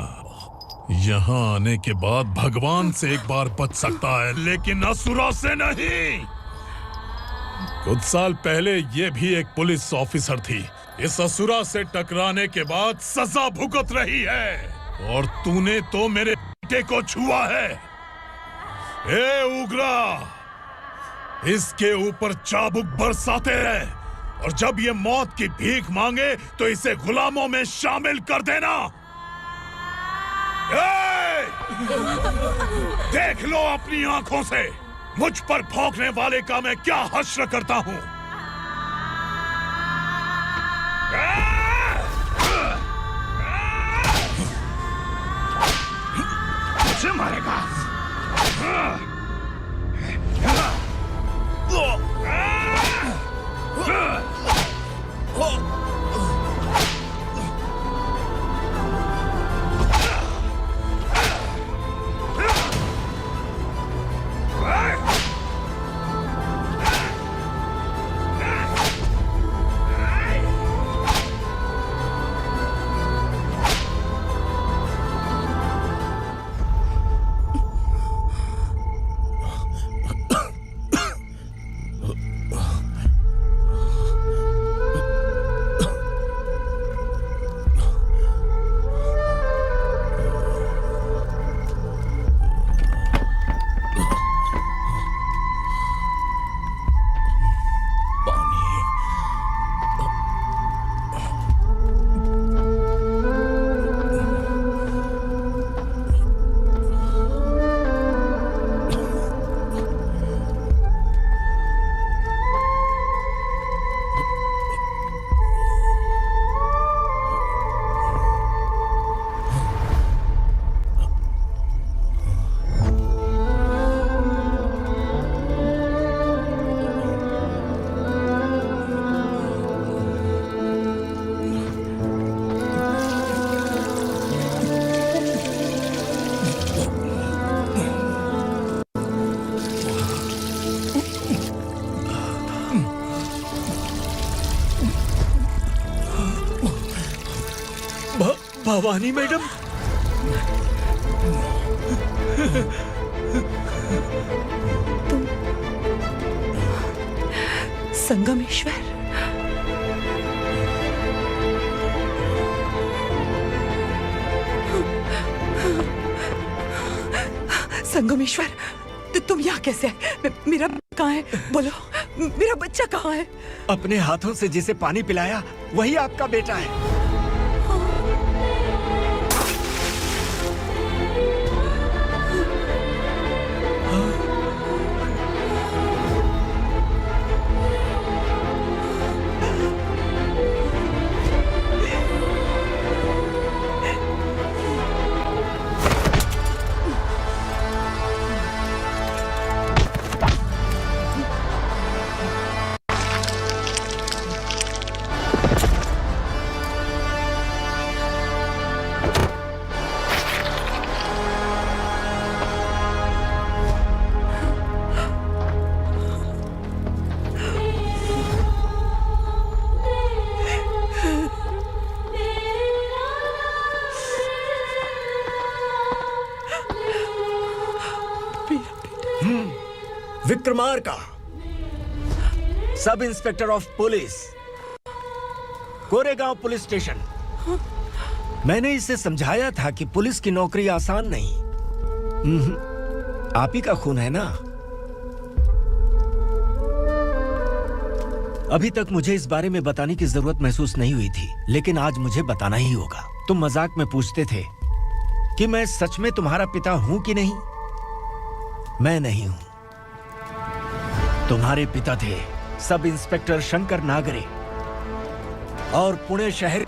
यहाँ आने के बाद भगवान से एक बार बच सकता है, लेकिन असुरा से नहीं। कुछ साल पहले ये भी एक पुलिस ऑफिसर थी। इस असुरा से टकराने के बाद सजा भुगत रही है, और तूने तो मेरे बेटे को छुआ है। ए उग्रा, इसके ऊपर चाबुक बरसाते रहे, और जब ये मौत की भीख मांगे तो इसे गुलामों में शामिल कर देना। देख लो अपनी आंखों से मुझ पर भौंकने वाले का मैं क्या हश्र करता हूं। मुझे मारेगा। भवानी मैडम। संगमेश्वर, संगमेश्वर, तुम यहाँ कैसे आए? मेरा कहाँ है? बोलो, मेरा बच्चा कहाँ है? अपने हाथों से जिसे पानी पिलाया वही आपका बेटा है। Vikramarka, sub inspector of police, Koregaon police station. मैंने इसे समझाया था कि पुलिस की नौकरी आसान नहीं। आप ही का खून है ना। अभी तक मुझे इस बारे में बताने की जरूरत महसूस नहीं हुई थी, लेकिन आज मुझे बताना ही होगा। तुम मजाक में पूछते थे कि मैं सच में तुम्हारा पिता हूं कि नहीं। मैं नहीं हूं। तुम्हारे पिता थे सब इंस्पेक्टर शंकर नागरे, और पुणे शहर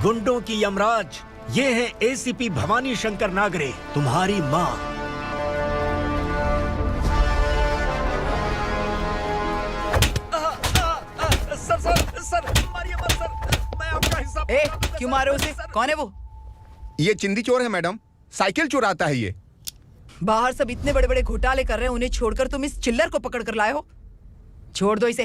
गुंडों की यमराज ये है एसीपी भवानी शंकर नागरे, तुम्हारी मां। सर, मारिए मत सर, मैं आपका हिस्सा। क्यों मारे उसे? कौन है वो? ये चिंदी चोर है मैडम, साइकिल चुराता है ये। बाहर सब इतने बड़े बड़े घोटाले कर रहे हैं, उन्हें छोड़कर तुम इस चिल्लर को पकड़ कर लाए हो। छोड़ दो इसे।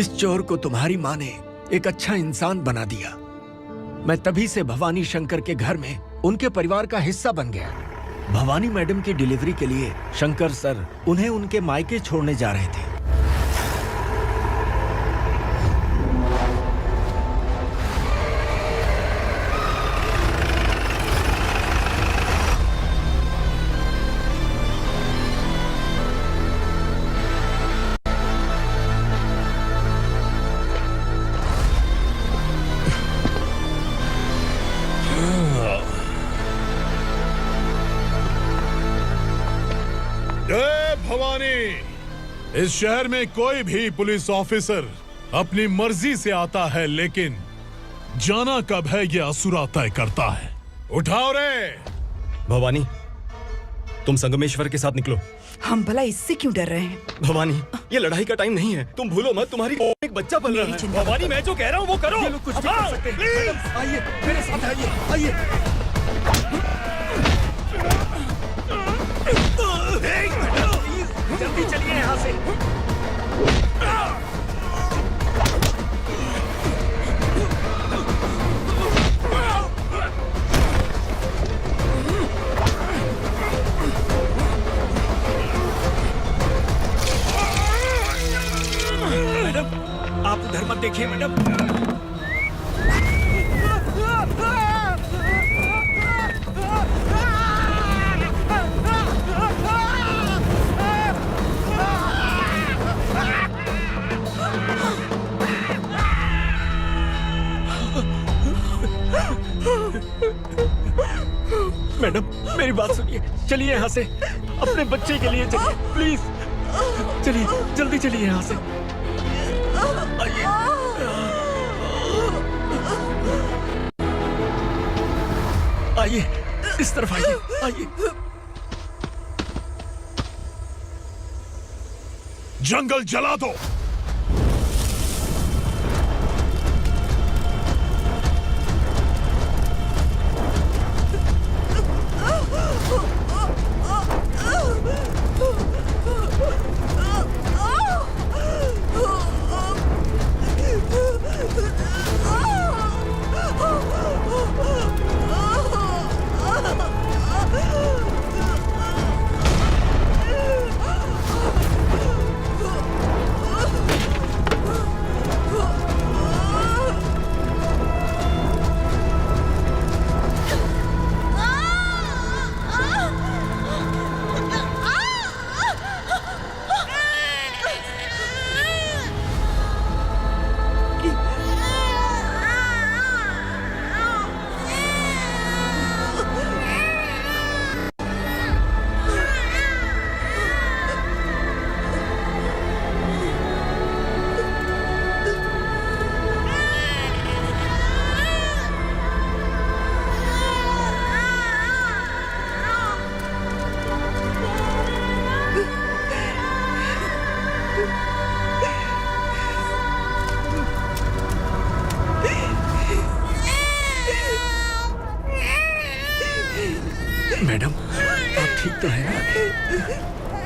इस चोर को तुम्हारी मां ने एक अच्छा इंसान बना दिया। मैं तभी से भवानी शंकर के घर में उनके परिवार का हिस्सा बन गया। भवानी मैडम की डिलीवरी के लिए शंकर सर उन्हें उनके मायके छोड़ने जा रहे थे। इस शहर में कोई भी पुलिस ऑफिसर अपनी मर्जी से आता है, लेकिन जाना कब है ये असुरा तय करता है। उठाओ रे भवानी, तुम संगमेश्वर के साथ निकलो। हम भला इससे क्यों डर रहे हैं? भवानी, ये लड़ाई का टाइम नहीं है। तुम भूलो मत, तुम्हारी एक बच्चा पल रहा है। भवानी, मैं जो कह रहा हूँ वो करो। ये लोग कुछ भी कर सकते हैं। आइए मेरे साथ, आइए। जल्दी चलिए यहाँ से। मैडम, आप उधर मत देखिए मैडम। मैडम, मेरी बात सुनिए। चलिए यहाँ से, अपने बच्चे के लिए चलिए, प्लीज। चलिए, जल्दी चलिए यहाँ से। आइए। आइए, इस तरफ आइए, आइए। जंगल जला दो।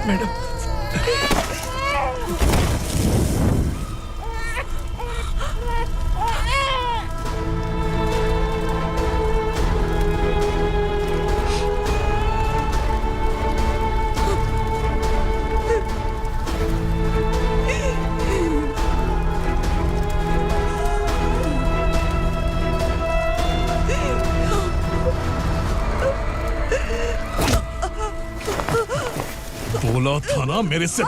मैडम बोला था ना मेरे से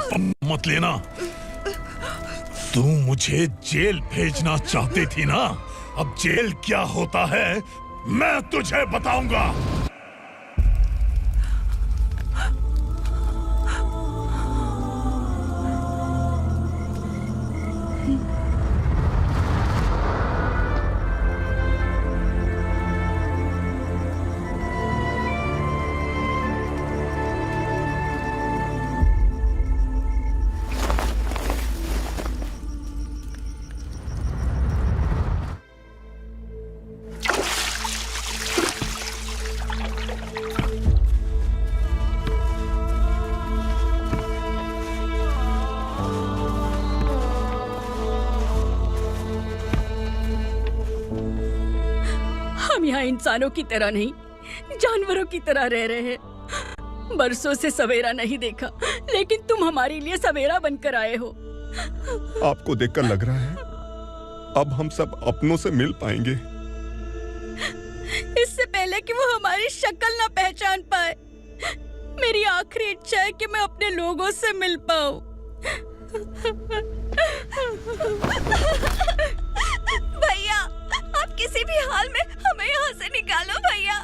मत लेना। तू मुझे जेल भेजना चाहती थी ना, अब जेल क्या होता है मैं तुझे बताऊंगा। हम यहाँ इंसानों की तरह नहीं, जानवरों की तरह रह रहे हैं। बरसों से सवेरा नहीं देखा, लेकिन तुम हमारे लिए सवेरा बनकर आए हो। आपको देखकर लग रहा है अब हम सब अपनों से मिल पाएंगे। इससे पहले कि वो हमारी शक्ल ना पहचान पाए, मेरी आखिरी इच्छा है कि मैं अपने लोगों से मिल पाऊं। भैया, आप किसी भी हाल में हमें यहाँ से निकालो भैया।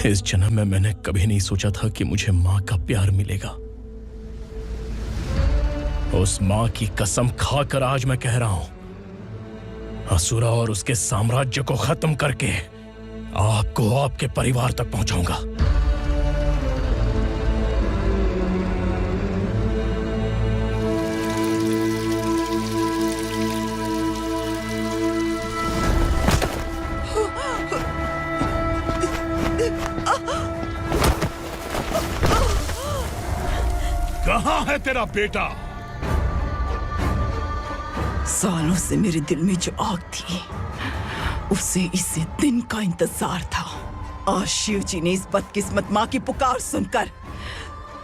इस जन्म में मैंने कभी नहीं सोचा था कि मुझे माँ का प्यार मिलेगा। उस माँ की कसम खाकर आज मैं कह रहा हूं, असुरा और उसके साम्राज्य को खत्म करके आपको आपके परिवार तक पहुंचाऊंगा। कहाँ है तेरा बेटा? सालों से मेरे दिल में जो आग थी, उसे इसी दिन का इंतजार था। आज शिव जी ने इस बदकिस्मत माँ की पुकार सुनकर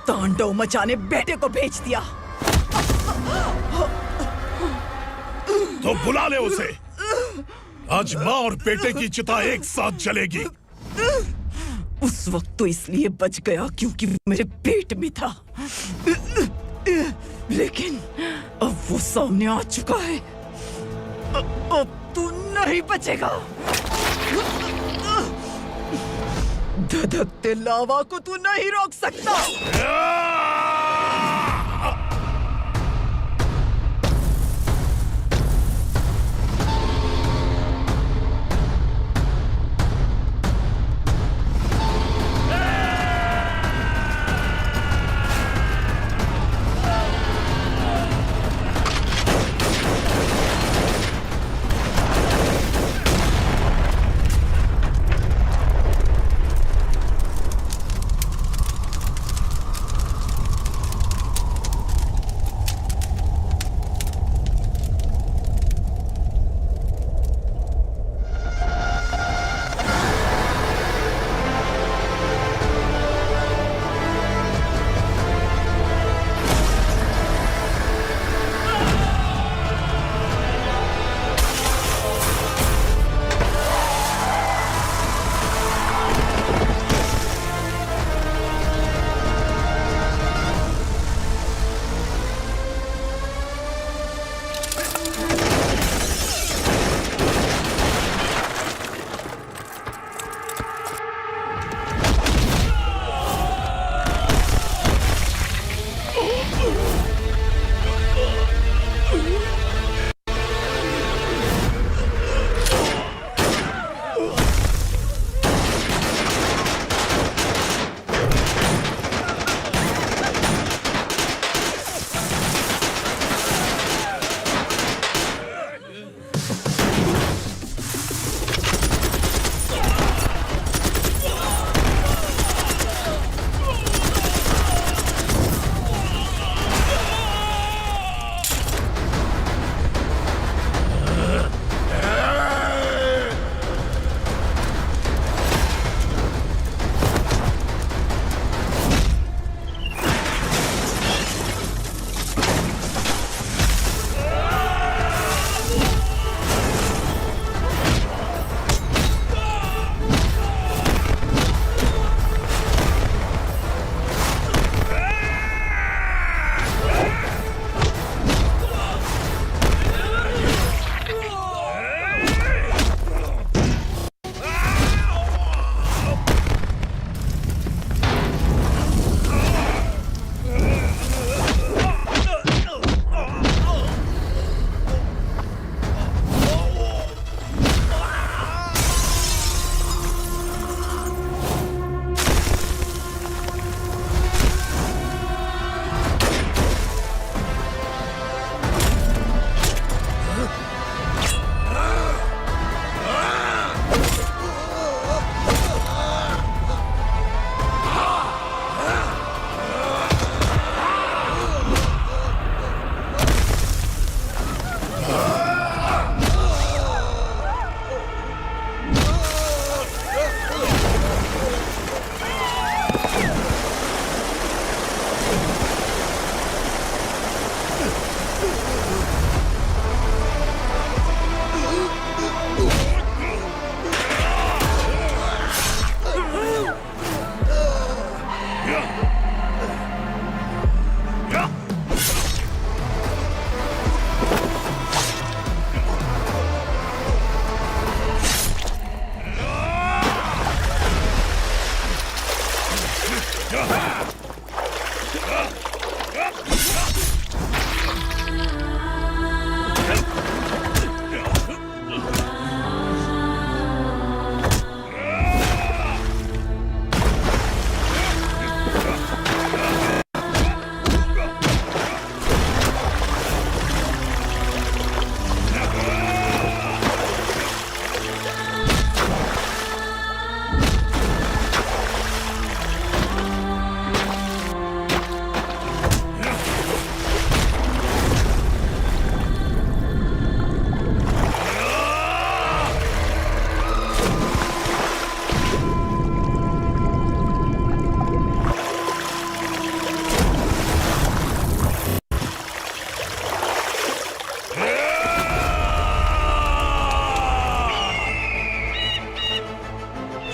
तांडव मचाने बेटे को भेज दिया। तो बुला ले उसे। आज माँ और बेटे की चिता एक साथ जलेगी। उस वक्त तो इसलिए बच गया क्योंकि वो मेरे पेट में था, लेकिन अब वो सामने आ चुका है। अब तू नहीं बचेगा। धधकते लावा को तू नहीं रोक सकता।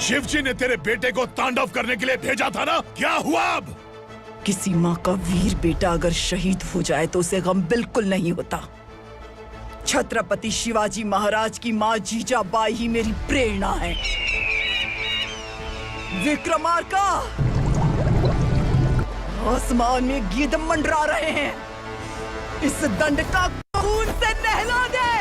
शिवजी ने तेरे बेटे को तांडव करने के लिए भेजा था ना, क्या हुआ अब? किसी माँ का वीर बेटा अगर शहीद हो जाए तो उसे गम बिल्कुल नहीं होता। छत्रपति शिवाजी महाराज की माँ जीजाबाई ही मेरी प्रेरणा है। विक्रमार्का, आसमान में गीत मंडरा रहे हैं, इस दंड का खून से नहला दे।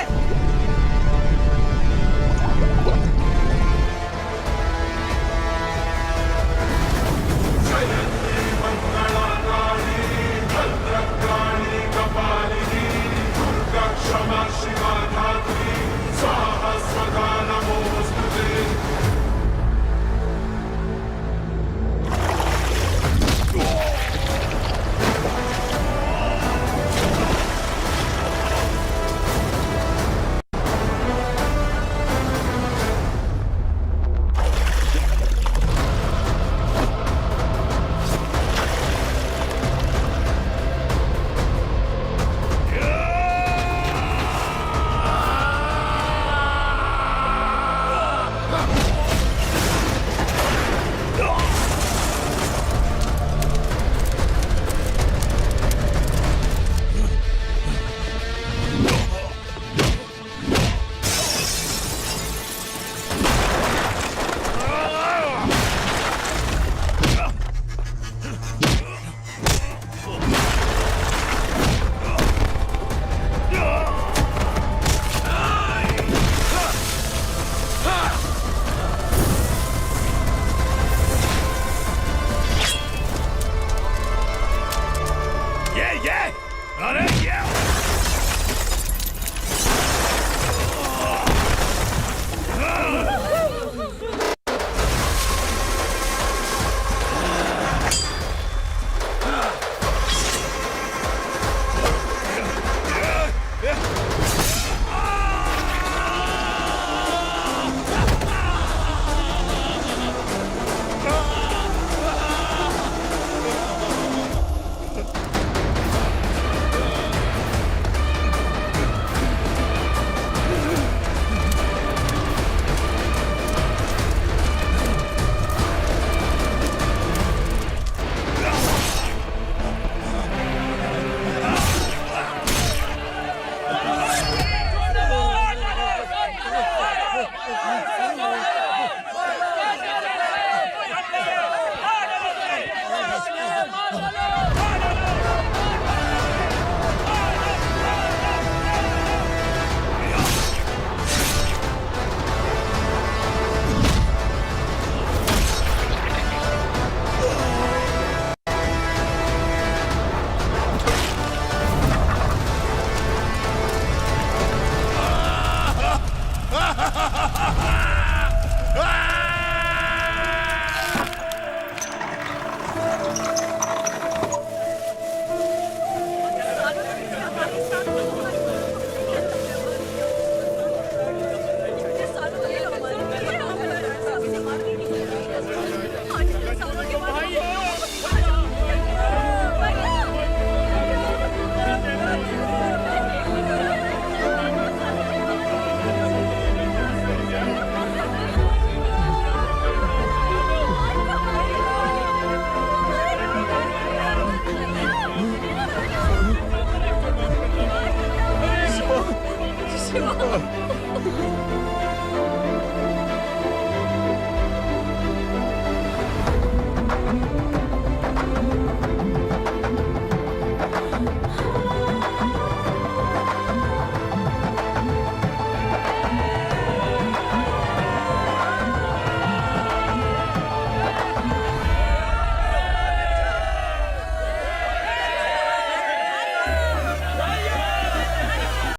Oh,